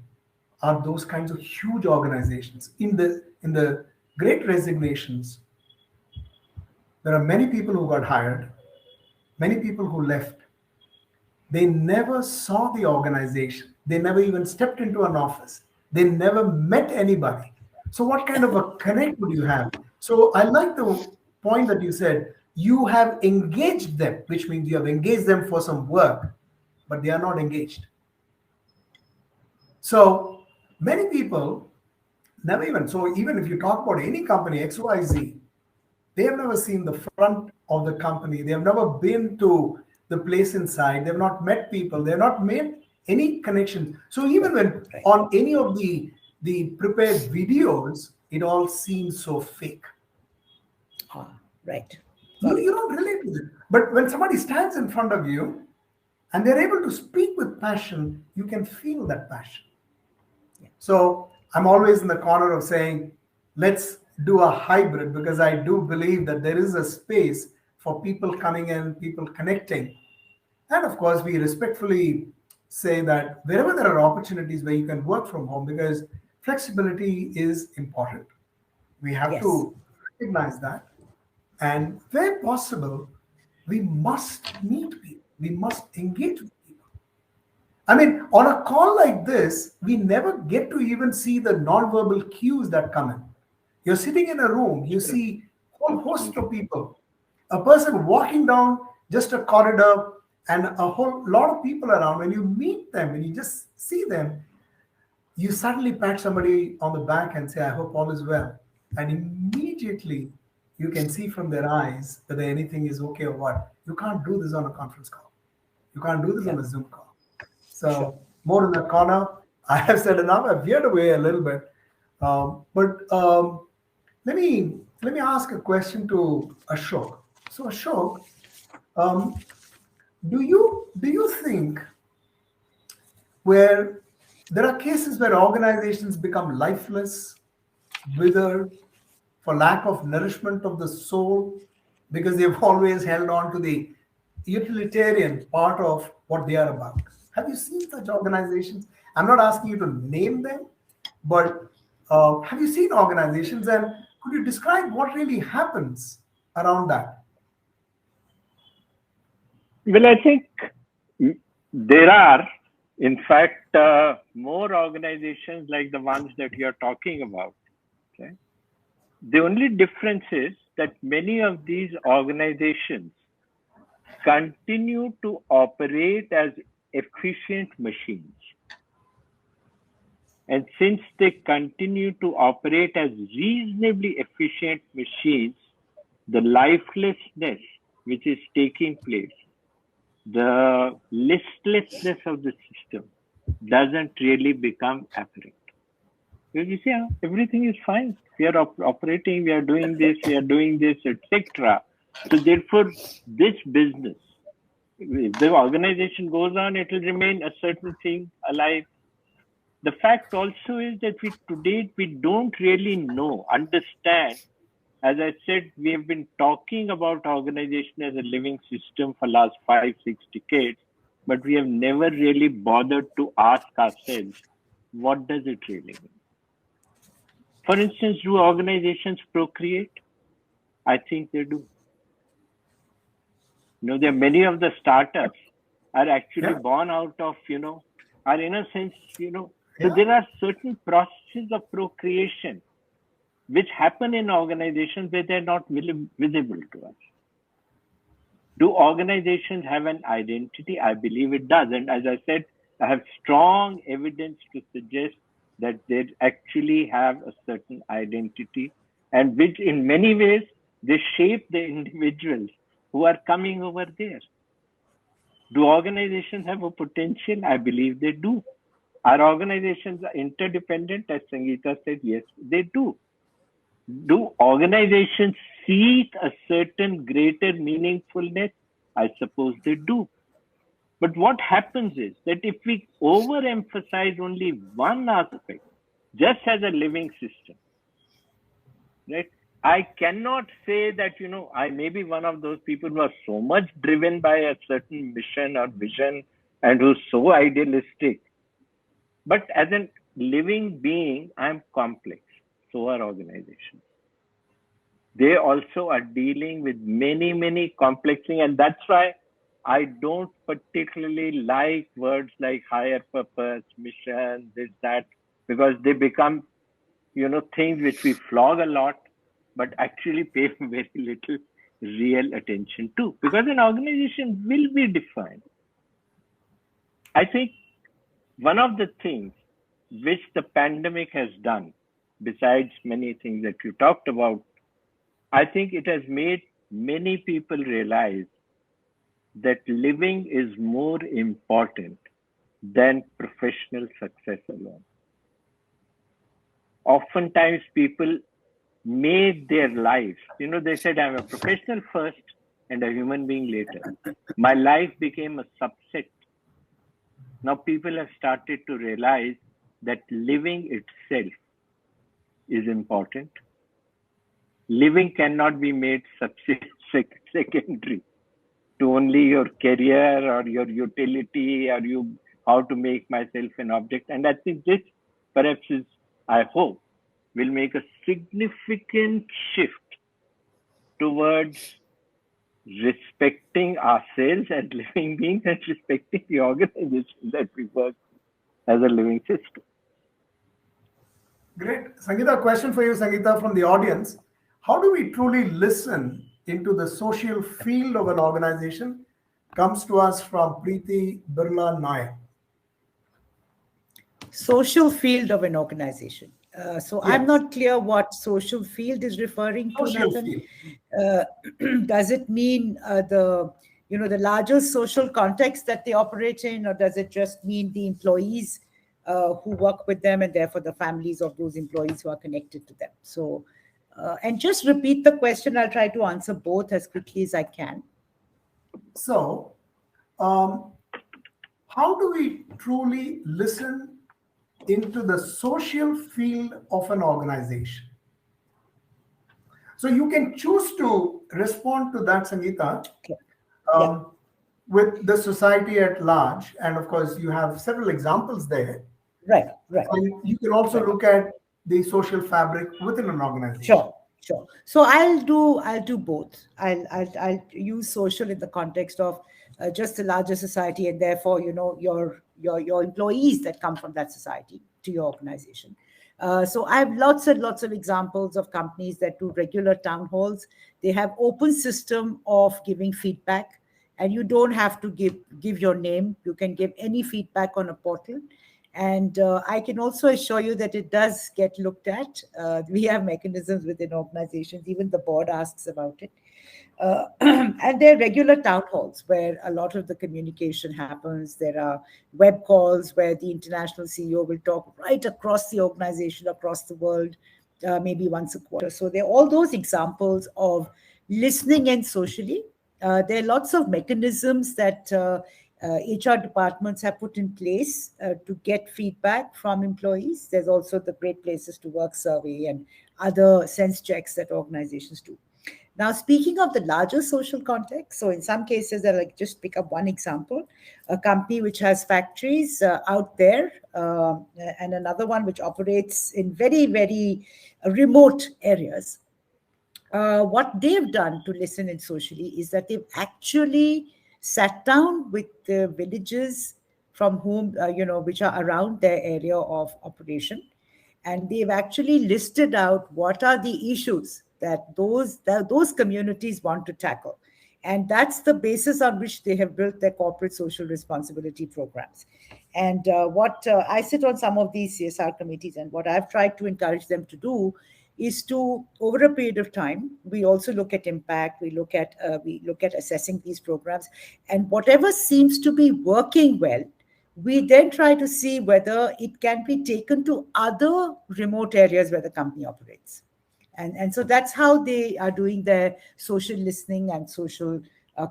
are those kinds of huge organizations. In the Great Resignations, there are many people who got hired, many people who left. They never saw the organization. They never even stepped into an office. They never met anybody. So what kind of a connect would you have? So I like the point that you said, you have engaged them, which means you have engaged them for some work, but they are not engaged. So many people never even, so even if you talk about any company, XYZ, they have never seen the front of the company. They have never been to the place inside. They have not met people. They have not made any connection. So even when on any of the prepared videos, it all seems so fake. Right. You don't relate with it. But when somebody stands in front of you and they're able to speak with passion, you can feel that passion. Yeah. So I'm always in the corner of saying, let's do a hybrid, because I do believe that there is a space for people coming in, people connecting. And of course, we respectfully say that wherever there are opportunities where you can work from home, because flexibility is important. We have to recognize that. And where possible, we must meet people. We must engage with people. I mean, on a call like this, we never get to even see the nonverbal cues that come in. You're sitting in a room, you see a whole host of people. A person walking down just a corridor and a whole lot of people around. When you meet them, when you just see them, you suddenly pat somebody on the back and say, I hope all is well. And immediately you can see from their eyes whether anything is okay or what. You can't do this on a conference call. You can't do this on a Zoom call. So more in the corner. I have said enough. I've veered away a little bit. Let me ask a question to Ashok. So Ashok, do you think where There are cases where organizations become lifeless, withered, for lack of nourishment of the soul, because they've always held on to the utilitarian part of what they are about. Have you seen such organizations? I'm not asking you to name them, but have you seen organizations, and could you describe what really happens around that? Well, I think there are, in fact, more organizations like the ones that you're talking about. Okay? The only difference is that many of these organizations continue to operate as efficient machines. And since they continue to operate as reasonably efficient machines, the lifelessness which is taking place, the listlessness of the system doesn't really become apparent. Because you see, everything is fine. We are operating, we are doing this, etc. So therefore, this business, if the organization goes on, it will remain a certain thing alive. The fact also is that to date, we don't really understand. As I said, we have been talking about organization as a living system for last 5-6 decades, but we have never really bothered to ask ourselves, what does it really mean? For instance, do organizations procreate? I think they do. There are many of the startups are actually born out of, are in a sense, so there are certain processes of procreation which happen in organizations where they're not visible to us. Do organizations have an identity? I believe it does. And as I said, I have strong evidence to suggest that they actually have a certain identity, and which in many ways, they shape the individuals who are coming over there. Do organizations have a potential? I believe they do. Are organizations interdependent? As Sangeeta said, yes, they do. Do organizations seek a certain greater meaningfulness? I suppose they do. But what happens is that if we overemphasize only one aspect, just as a living system, right? I cannot say that, I may be one of those people who are so much driven by a certain mission or vision and who's so idealistic. But as a living being, I'm complex. So are organizations. They also are dealing with many, many complex things. And that's why I don't particularly like words like higher purpose, mission, this, that, because they become, things which we flog a lot, but actually pay very little real attention to. Because an organization will be defined. I think one of the things which the pandemic has done, besides many things that you talked about, I think it has made many people realize that living is more important than professional success alone. Oftentimes people made their lives, they said, I'm a professional first and a human being later. My life became a subset. Now people have started to realize that living itself is important. Living cannot be made secondary to only your career or your utility or how to make myself an object. And I think this perhaps is, I hope, will make a significant shift towards respecting ourselves as living beings and respecting the organization that we work as a living system. Great. Sangeeta, question for you, Sangeeta, from the audience. How do we truly listen into the social field of an organization? Comes to us from Preeti Birla Nayak. Social field of an organization. So yes. I'm not clear what social field is referring to. Social field. Does it mean the larger social context that they operate in, or does it just mean the employees who work with them and therefore the families of those employees who are connected to them? So, and just repeat the question. I'll try to answer both as quickly as I can. So, how do we truly listen into the social field of an organization. So you can choose to respond to that, Sangeeta, with the society at large. And of course, you have several examples there. Right. And you can also look at the social fabric within an organization. Sure. So I'll do both. I'll use social in the context of just a larger society, and therefore, your employees that come from that society to your organization. So I have lots and lots of examples of companies that do regular town halls. They have open system of giving feedback, and you don't have to give your name. You can give any feedback on a portal. And I can also assure you that it does get looked at. We have mechanisms within organizations, even the board asks about it. And there are regular town halls where a lot of the communication happens. There are web calls where the international CEO will talk right across the organization, across the world, maybe once a quarter. So there are all those examples of listening in socially. There are lots of mechanisms that HR departments have put in place to get feedback from employees. There's also the Great Places to Work survey and other sense checks that organizations do. Now, speaking of the larger social context, so in some cases, I'll just pick up one example, a company which has factories out there and another one which operates in very, very remote areas. What they've done to listen in socially is that they've actually sat down with the villages from whom, which are around their area of operation. And they've actually listed out what are the issues that those communities want to tackle. And that's the basis on which they have built their corporate social responsibility programs. And I sit on some of these CSR committees, and what I've tried to encourage them to do is to, over a period of time, we also look at impact, we look at assessing these programs, and whatever seems to be working well, we then try to see whether it can be taken to other remote areas where the company operates. And so that's how they are doing their social listening and social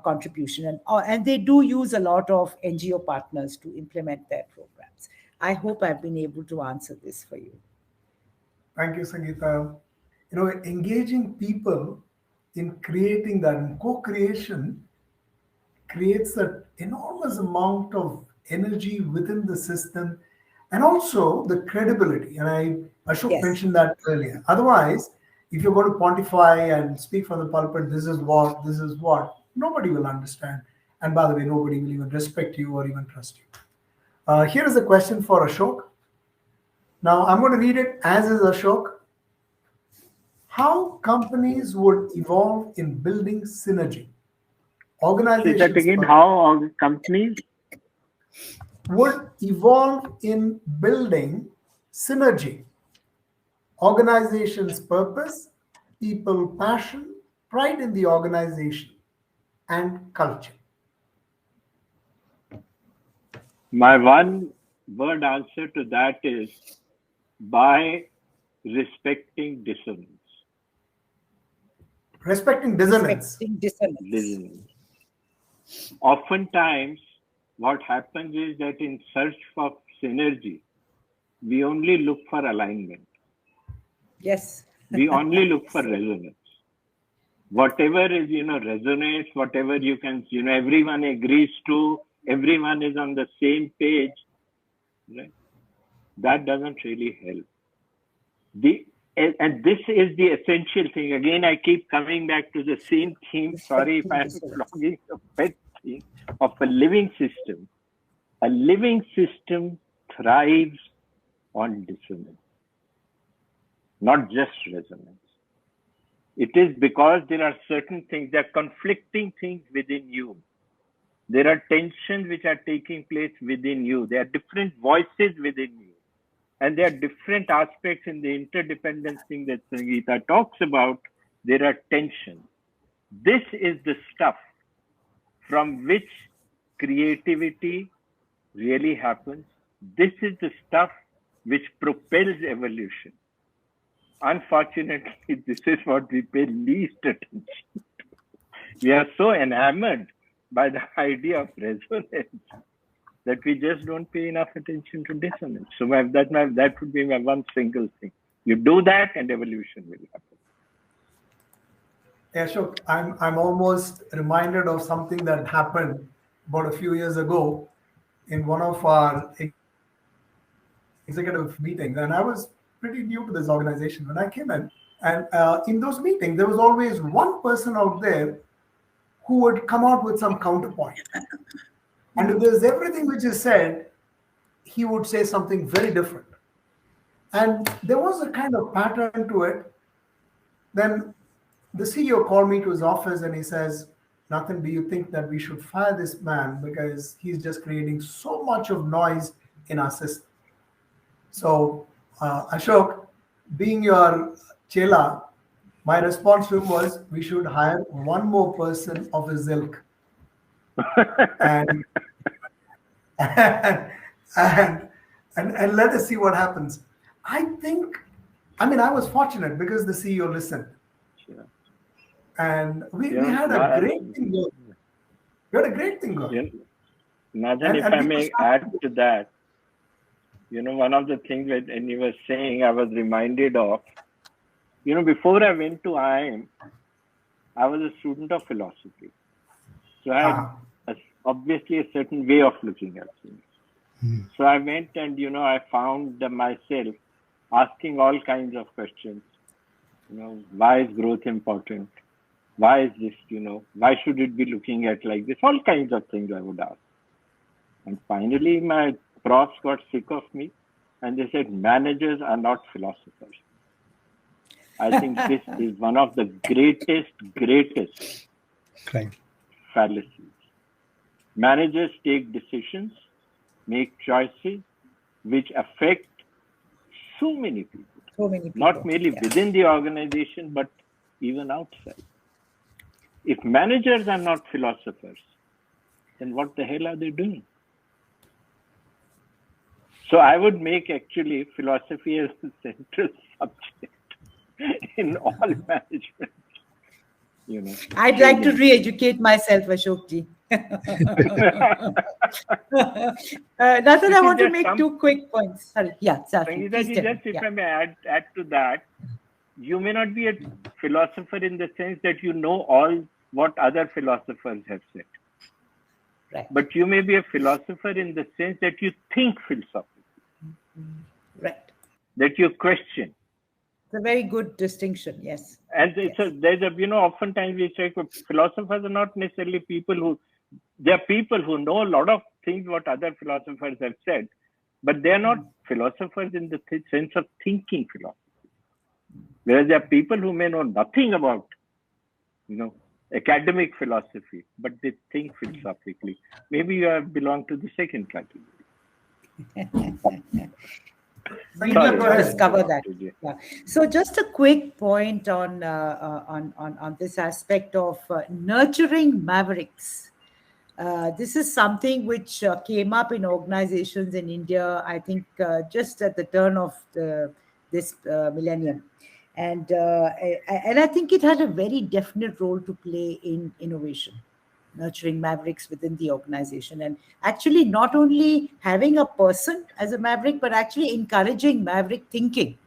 contribution. And they do use a lot of NGO partners to implement their programs. I hope I've been able to answer this for you. Thank you, Sangeeta. Engaging people in creating that, and co-creation creates an enormous amount of energy within the system, and also the credibility. And Ashok mentioned that earlier. Otherwise, if you're going to pontify and speak from the pulpit, this is what, nobody will understand. And by the way, nobody will even respect you or even trust you. Here is a question for Ashok. Now, I'm going to read it as is Ashok. How companies would evolve in building synergy? Organizations. Say that again, how companies would evolve in building synergy. Organization's purpose, people passion, pride in the organization, and culture. My one word answer to that is by respecting dissonance. Respecting dissonance. Oftentimes, what happens is that in search for synergy, we only look for alignment. Yes. We only look for resonance. Whatever is, resonates, whatever you can, everyone agrees to, everyone is on the same page, right? That doesn't really help. And this is the essential thing. Again, I keep coming back to the same theme. Sorry if I'm flogging a pet theme of a living system. A living system thrives on dissonance, not just resonance. It is because there are certain things, there are conflicting things within you. There are tensions which are taking place within you. There are different voices within you. And there are different aspects in the interdependence thing that Sangeeta talks about. There are tensions. This is the stuff from which creativity really happens. This is the stuff which propels evolution. Unfortunately, this is what we pay least attention to. We are so enamored by the idea of resonance. that we just don't pay enough attention to dissonance. So that would be my one single thing. You do that and evolution will happen. Ashok, I'm almost reminded of something that happened about a few years ago in one of our executive meetings, and I was pretty new to this organization when I came in. And in those meetings, there was always one person out there who would come out with some counterpoint. And if there's everything which is said, he would say something very different. And there was a kind of pattern to it. Then the CEO called me to his office and he says, Nathan, do you think that we should fire this man because he's just creating so much of noise in our system? So, Ashok, being your chela, my response to him was, we should hire one more person of his ilk. and let us see what happens. I was fortunate because the CEO listened. Sure. And we had a great thing going. We had a great thing going. Nathan, if I may add to that, one of the things that you were saying, I was reminded of, before I went to IIM, I was a student of philosophy. So I had obviously a certain way of looking at things. So I went and, I found myself asking all kinds of questions. Why is growth important? Why is this, why should it be looking at like this? All kinds of things I would ask. And finally, my profs got sick of me and they said, managers are not philosophers. I think this is one of the greatest fallacies. Managers take decisions, make choices which affect so many people. Not merely within the organization, but even outside. If managers are not philosophers, then what the hell are they doing? So I would make actually philosophy as the central subject in all management. I'd like to re-educate myself, Ashokji. Nathan, I want to make 2 quick points. Sorry. Yeah, Sangeeta, if I may add to that, you may not be a philosopher in the sense that you know all what other philosophers have said. Right. But you may be a philosopher in the sense that you think philosophically. Right. That you question. It's a very good distinction, yes. And oftentimes we say philosophers are not necessarily they are people who know a lot of things what other philosophers have said, but they are not philosophers in the sense of thinking philosophy. Whereas there are people who may know nothing about, academic philosophy, but they think philosophically. Maybe you belong to the second category. Discover that. Yeah. So just a quick point on this aspect of nurturing mavericks. This is something which came up in organizations in India, I think, just at the turn of this millennium. And I think it had a very definite role to play in innovation, nurturing mavericks within the organization, and actually not only having a person as a maverick, but actually encouraging maverick thinking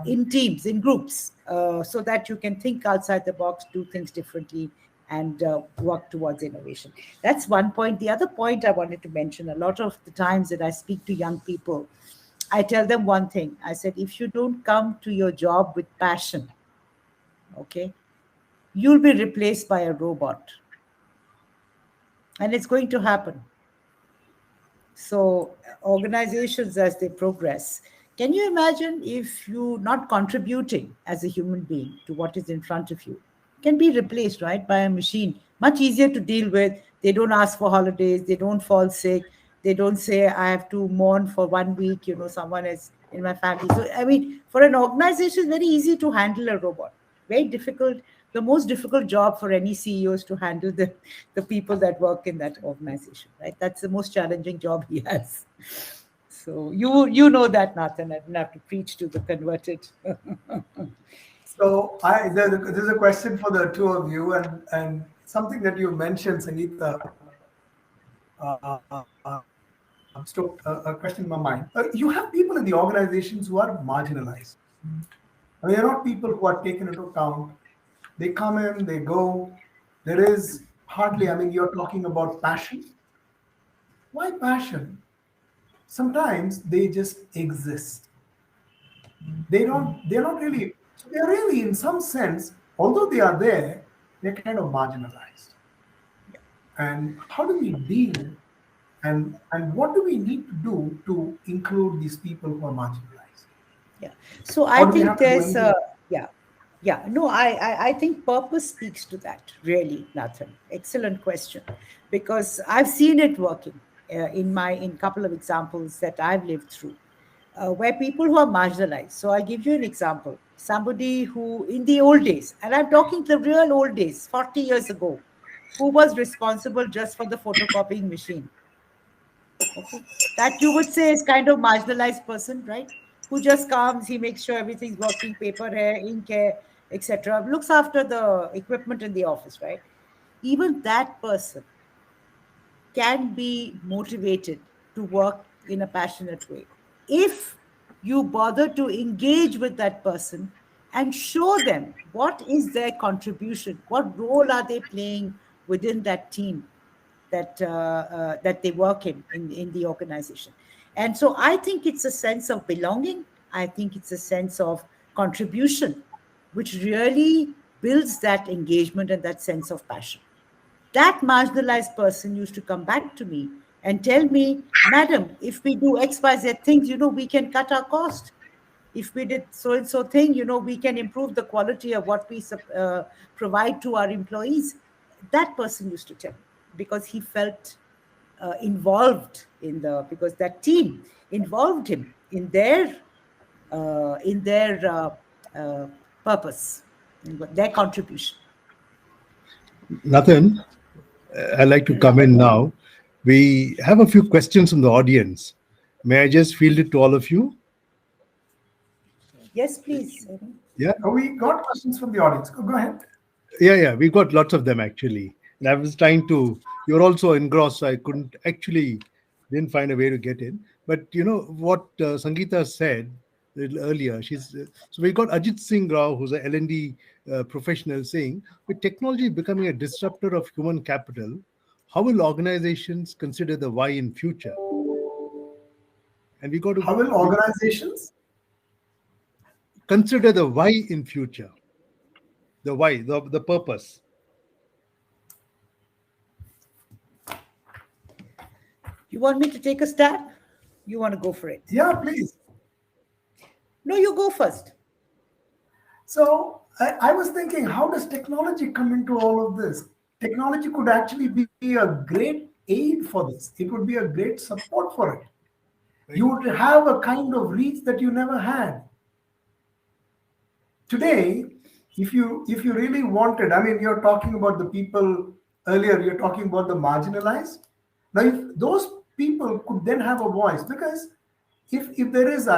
in teams, in groups, so that you can think outside the box, do things differently, and work towards innovation. That's one point. The other point I wanted to mention, a lot of the times that I speak to young people, I tell them one thing. I said, if you don't come to your job with passion, okay, you'll be replaced by a robot. And it's going to happen. So organizations, as they progress, can you imagine if you're not contributing as a human being to what is in front of you, can be replaced, right, by a machine? Much easier to deal with. They don't ask for holidays. They don't fall sick. They don't say, I have to mourn for 1 week, someone is in my family. So, for an organization, it's very easy to handle a robot. Very difficult. The most difficult job for any CEO is to handle the people that work in that organization, right? That's the most challenging job he has. So you know that, Nathan. I don't have to preach to the converted. So there's a question for the two of you, and something that you mentioned, Sangeeta, stoked a question in my mind. You have people in the organizations who are marginalized. I mean, they're not people who are taken into account. They come in, they go. There is hardly, I mean, you're talking about passion. Why passion? Sometimes they just exist. They're not really, so they're really, in some sense, although they are there, they're kind of marginalized. And how do we deal and what do we need to do to include these people who are marginalized? Yeah. So Or I do we think have to do there's anything? yeah. Yeah, no, I think purpose speaks to that, really, Nathan. Excellent question. Because I've seen it working in couple of examples that I've lived through, where people who are marginalized. So I'll give you an example. Somebody who, in the old days, and I'm talking the real old days, 40 years ago, who was responsible just for the photocopying machine. Okay. That you would say is kind of marginalized person, right? Who just comes, he makes sure everything's working, paper hair, ink hair, etc. Looks after the equipment in the office, right? Even that person can be motivated to work in a passionate way if you bother to engage with that person and show them what is their contribution, what role are they playing within that team that they work in the organization. And so I think it's a sense of belonging. I think it's a sense of contribution, which really builds that engagement and that sense of passion. That marginalized person used to come back to me and tell me, Madam, if we do XYZ things, we can cut our cost. If we did so and so thing, we can improve the quality of what we provide to our employees. That person used to tell me because he felt involved because that team involved him in their purpose, in their contribution. Nathan, I'd like to come in now. We have a few questions from the audience. May I just field it to all of you? Yes, please. Yeah. Oh, we got questions from the audience. Go ahead. Yeah. We got lots of them actually. And I was trying to, you're also engrossed, so I didn't find a way to get in. But you know what Sangeeta said a little earlier, so we got Ajit Singh Rao, who's a L&D professional, saying, with technology becoming a disruptor of human capital, how will organizations consider the why in future? And we got to How will organizations consider the why in future? The why, the purpose. You want me to take a stab? You want to go for it? Yeah, please. No, you go first. So I was thinking, how does technology come into all of this? Technology could actually be a great aid for this. It would be a great support for it. Right. You would have a kind of reach that you never had. Today, if you really wanted, I mean, you're talking about the people earlier, you're talking about the marginalized. Now, if those people could then have a voice, because if there is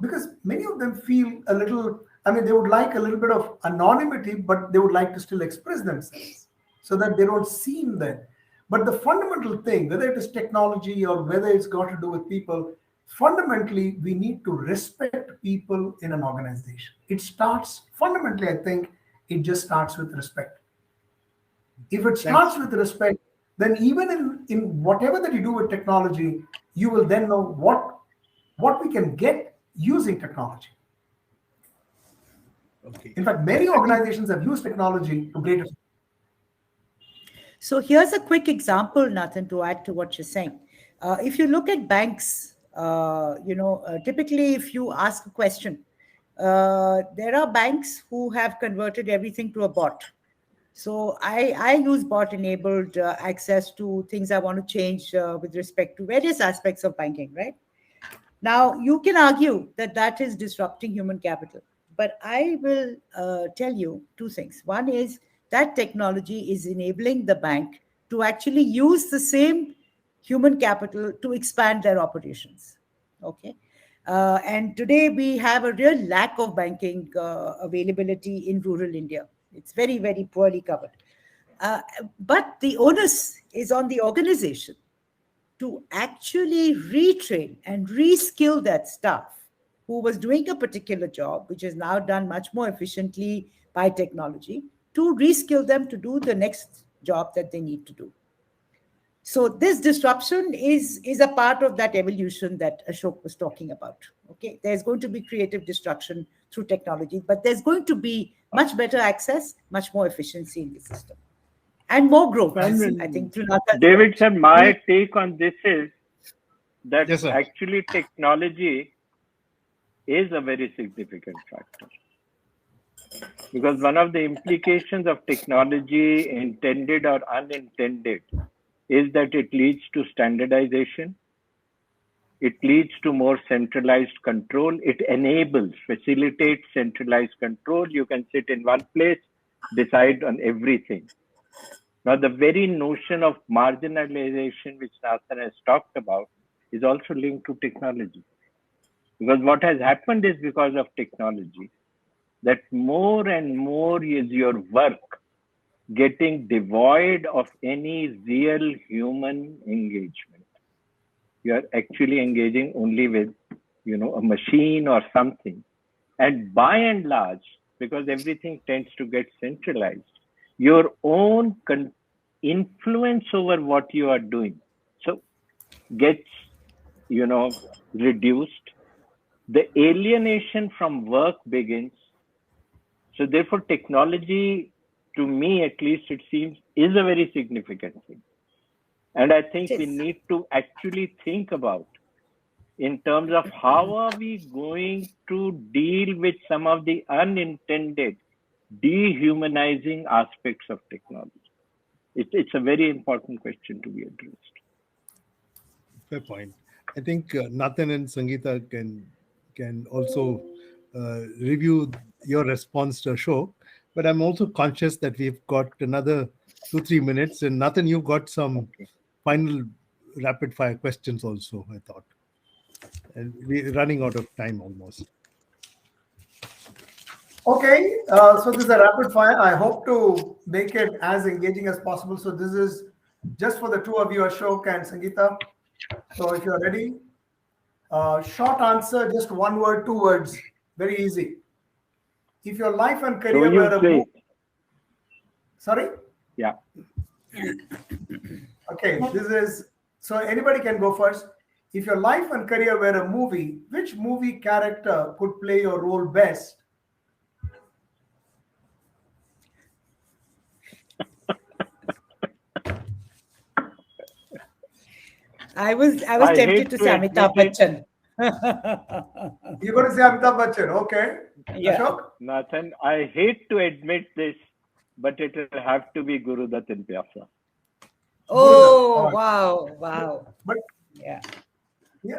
because many of them feel a little, I mean, they would like a little bit of anonymity, but they would like to still express themselves so that they don't seem that. But the fundamental thing, whether it is technology or whether it's got to do with people, fundamentally, we need to respect people in an organization. It starts, fundamentally, I think, it just starts with respect. If it starts with respect, then even in whatever that you do with technology, you will then know what we can get using technology. Okay. In fact, many organizations have used technology to great effect. So here's a quick example, Nathan, to add to what you're saying. If you look at banks, typically if you ask a question, there are banks who have converted everything to a bot. So I use bot-enabled access to things I want to change with respect to various aspects of banking, right? Now, you can argue that is disrupting human capital. But I will tell you two things. One is that technology is enabling the bank to actually use the same human capital to expand their operations. Okay. And today we have a real lack of banking availability in rural India. It's very, very poorly covered. But the onus is on the organization to actually retrain and reskill that staff who was doing a particular job, which is now done much more efficiently by technology, to reskill them to do the next job that they need to do. So this disruption is a part of that evolution that Ashok was talking about. Okay, there's going to be creative disruption through technology, but there's going to be much better access, much more efficiency in the system, and more growth. I think. David sir, my take on this is that Yes, sir. actually technology is a very significant factor. Because one of the implications of technology, intended or unintended, is that it leads to standardization. It leads to more centralized control. It enables, facilitates centralized control. You can sit in one place, decide on everything. Now, the very notion of marginalization, which Nathan has talked about, is also linked to technology. Because what has happened is, because of technology, that more and more is your work getting devoid of any real human engagement. You are actually engaging only with, a machine or something. And by and large, because everything tends to get centralized, your own influence over what you are doing gets, reduced. The alienation from work begins. So therefore, technology, to me at least, it seems, is a very significant thing. And I think we need to actually think about in terms of how are we going to deal with some of the unintended dehumanizing aspects of technology. It's a very important question to be addressed. Fair point. I think Nathan and Sangeeta can also review your response to Ashok, but I'm also conscious that we've got another 2-3 minutes, and Nathan, you've got some final rapid fire questions also, I thought. And we're running out of time almost. Okay, so this is a rapid fire. I hope to make it as engaging as possible. So this is just for the two of you, Ashok and Sangeeta. So if you're ready, short answer, just one word, 2 words, very easy. If your life and career were a movie. Sorry? Yeah. Okay, this is, so anybody can go first. If your life and career were a movie, which movie character could play your role best? I was tempted to say Amitabh Bachchan. You're going to say Amitabh Bachchan, okay? Yeah. Ashok? Nathan, I hate to admit this, but it will have to be Guru Dutt in Pyasa. Oh, wow. But yeah,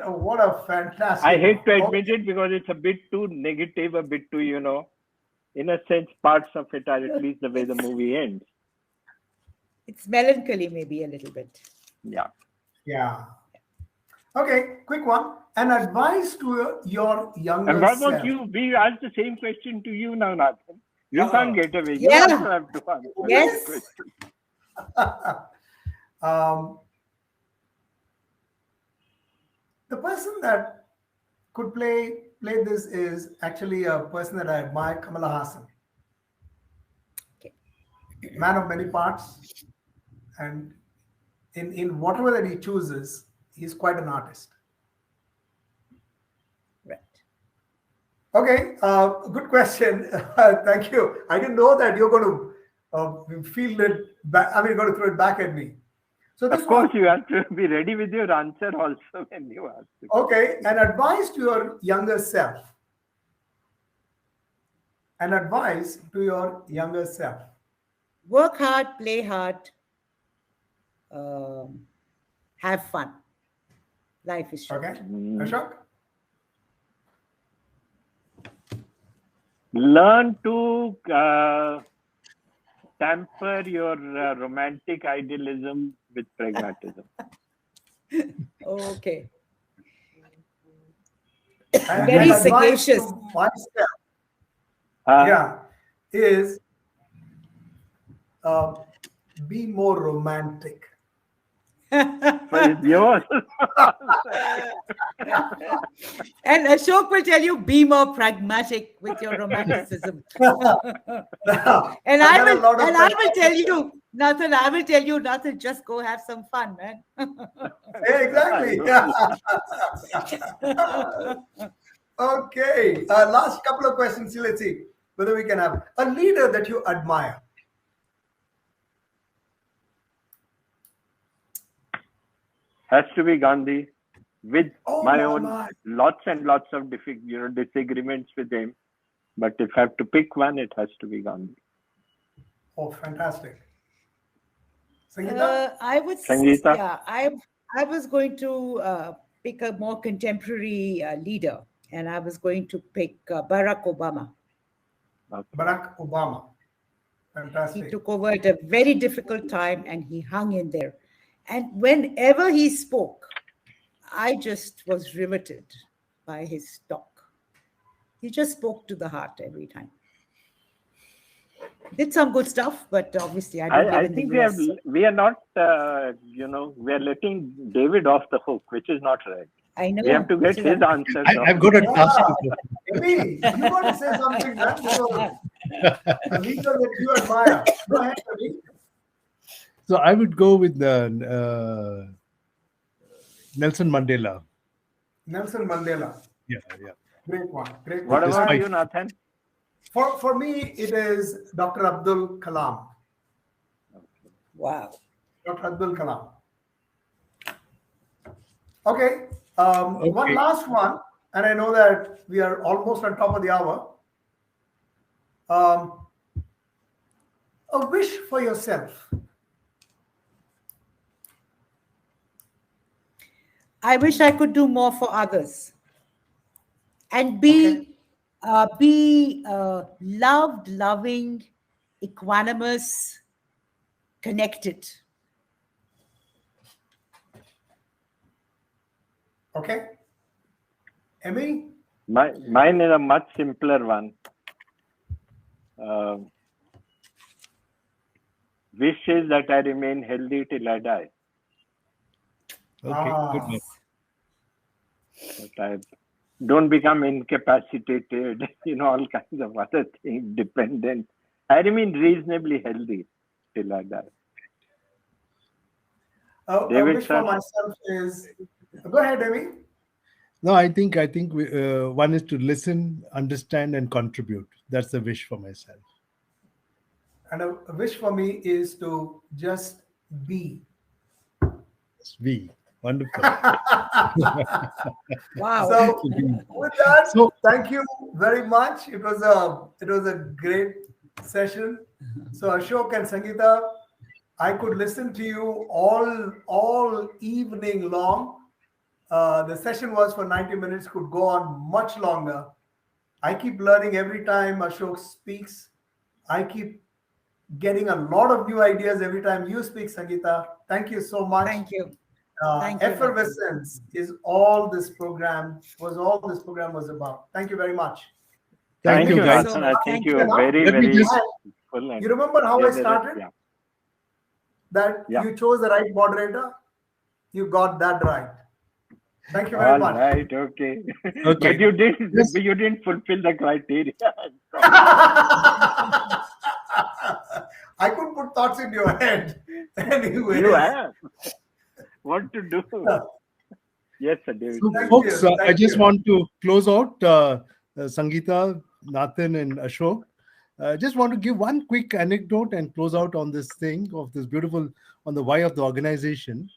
what a fantastic. I hate to admit it because it's a bit too negative, a bit too, in a sense, parts of it are at least the way the movie ends. It's melancholy, maybe a little bit. Yeah. Yeah. Okay, quick one. An advice to your younger And what self. about you? We asked the same question to you now, Nathan. You can't get away. You Yeah. also have to answer Yes. the question. The person that could play this is actually a person that I admire, Kamala Hassan. Okay. Man of many parts, and in whatever that he chooses, he's quite an artist. Right. Okay, good question. Thank you. I didn't know that you're going to field it back. I mean, you're going to throw it back at me. So this Of course, you have to be ready with your answer also when you ask. Okay, an advice to your younger self. An advice to your younger self. Work hard, play hard, have fun. Life is short. Okay, Ashok? Learn to temper your romantic idealism with pragmatism. Okay. And Very an advice sagacious. to myself, is be more romantic. For is yours. And Ashok will tell you, be more pragmatic with your romanticism. And I will tell you, Nathan, just go have some fun, man. Yeah, exactly. Okay. Last couple of questions. Let's see whether we can have a leader that you admire. Has to be Gandhi, with my own my. lots and lots of disagreements with him. But if I have to pick one, it has to be Gandhi. Oh, fantastic. Sangeeta? Sangeeta? Yeah, I was going to pick a more contemporary leader, and I was going to pick Barack Obama. Barack Obama. He Fantastic. took over at a very difficult time, and he hung in there. And whenever he spoke, I just was riveted by his talk. He just spoke to the heart every time. Did some good stuff, but obviously I think we are not, we are letting David off the hook, which is not right. I know. We have to get his answers. I've got a task. Amy, you want to say something? That's a leader that you admire. Go ahead, Amy. So I would go with Nelson Mandela. Nelson Mandela. Yeah. Great one. Great one. What about Despite- you, Nathan? For me, it is Dr. Abdul Kalam. Wow. Dr. Abdul Kalam. Okay. One last one, and I know that we are almost on top of the hour. A wish for yourself. I wish I could do more for others, and be loved, loving, equanimous, connected. Okay. Emmy? Mine is a much simpler one. Wish is that I remain healthy till I die. Okay, good one. That I don't become incapacitated, all kinds of other things, dependent. I remain reasonably healthy till I die. A David, wish for sir? myself is. Go ahead, Emmy. No, I think one is to listen, understand, and contribute. That's the wish for myself. And a wish for me is to just be. We. Wonderful. Wow. So with that, thank you very much. It was a great session. So Ashok and Sangeeta, I could listen to you all evening long. The session was for 90 minutes, could go on much longer. I keep learning every time Ashok speaks. I keep getting a lot of new ideas every time you speak, Sangeeta. Thank you so much. Thank you. Thank you. Effervescence is all this program was about. Thank you very much. Thank you, guys. Nathan. I think you Thank are very, Let me very just- full. You remember how I started? Yeah. That Yeah. you chose the right moderator. You got that right. Thank you very All much. right, okay. Okay. But you Yes. didn't fulfill the criteria. I could put thoughts in your head. Anyway. You have. What to do? Yes, sir, David. So, Thank folks, you. I Thank just you. want to close out Sangeeta, Nathan, and Ashok. Just want to give one quick anecdote and close out on this thing of this beautiful on the why of the organization.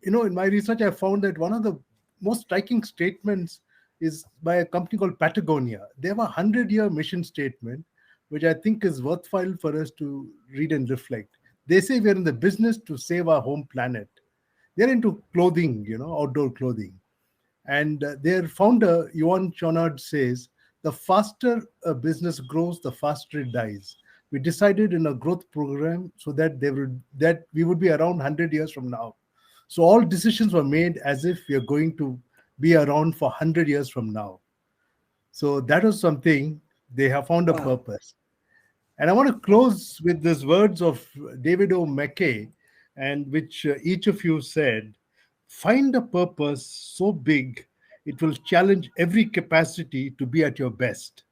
In my research, I found that one of the most striking statements is by a company called Patagonia. They have a 100-year mission statement, which I think is worthwhile for us to read and reflect. They say we're in the business to save our home planet. They're into clothing, outdoor clothing. And their founder, Yuan Chonard, says, the faster a business grows, the faster it dies. We decided in a growth program so that we would be around 100 years from now. So all decisions were made as if we are going to be around for 100 years from now. So that was something. They have found a purpose. And I want to close with these words of David O. McKay, and which each of you said, find a purpose so big it will challenge every capacity to be at your best.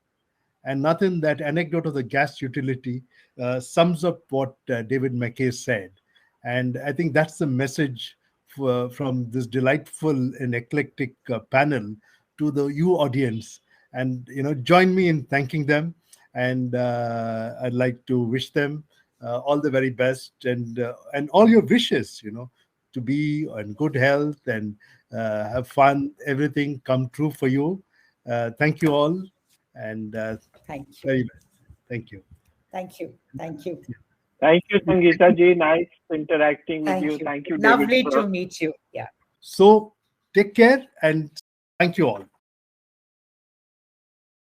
And nothing, that anecdote of the gas utility sums up what David McKay said. And I think that's the message from this delightful and eclectic panel to the you audience. And, join me in thanking them. And I'd like to wish them all the very best, and all your wishes, to be in good health and have fun, everything come true for you. Thank you all. And Thank you. very best. Thank you. Thank you. Thank you. Thank you, Sangeeta ji. Nice interacting with you. Thank you, David. Lovely to meet you. Yeah. So take care and thank you all.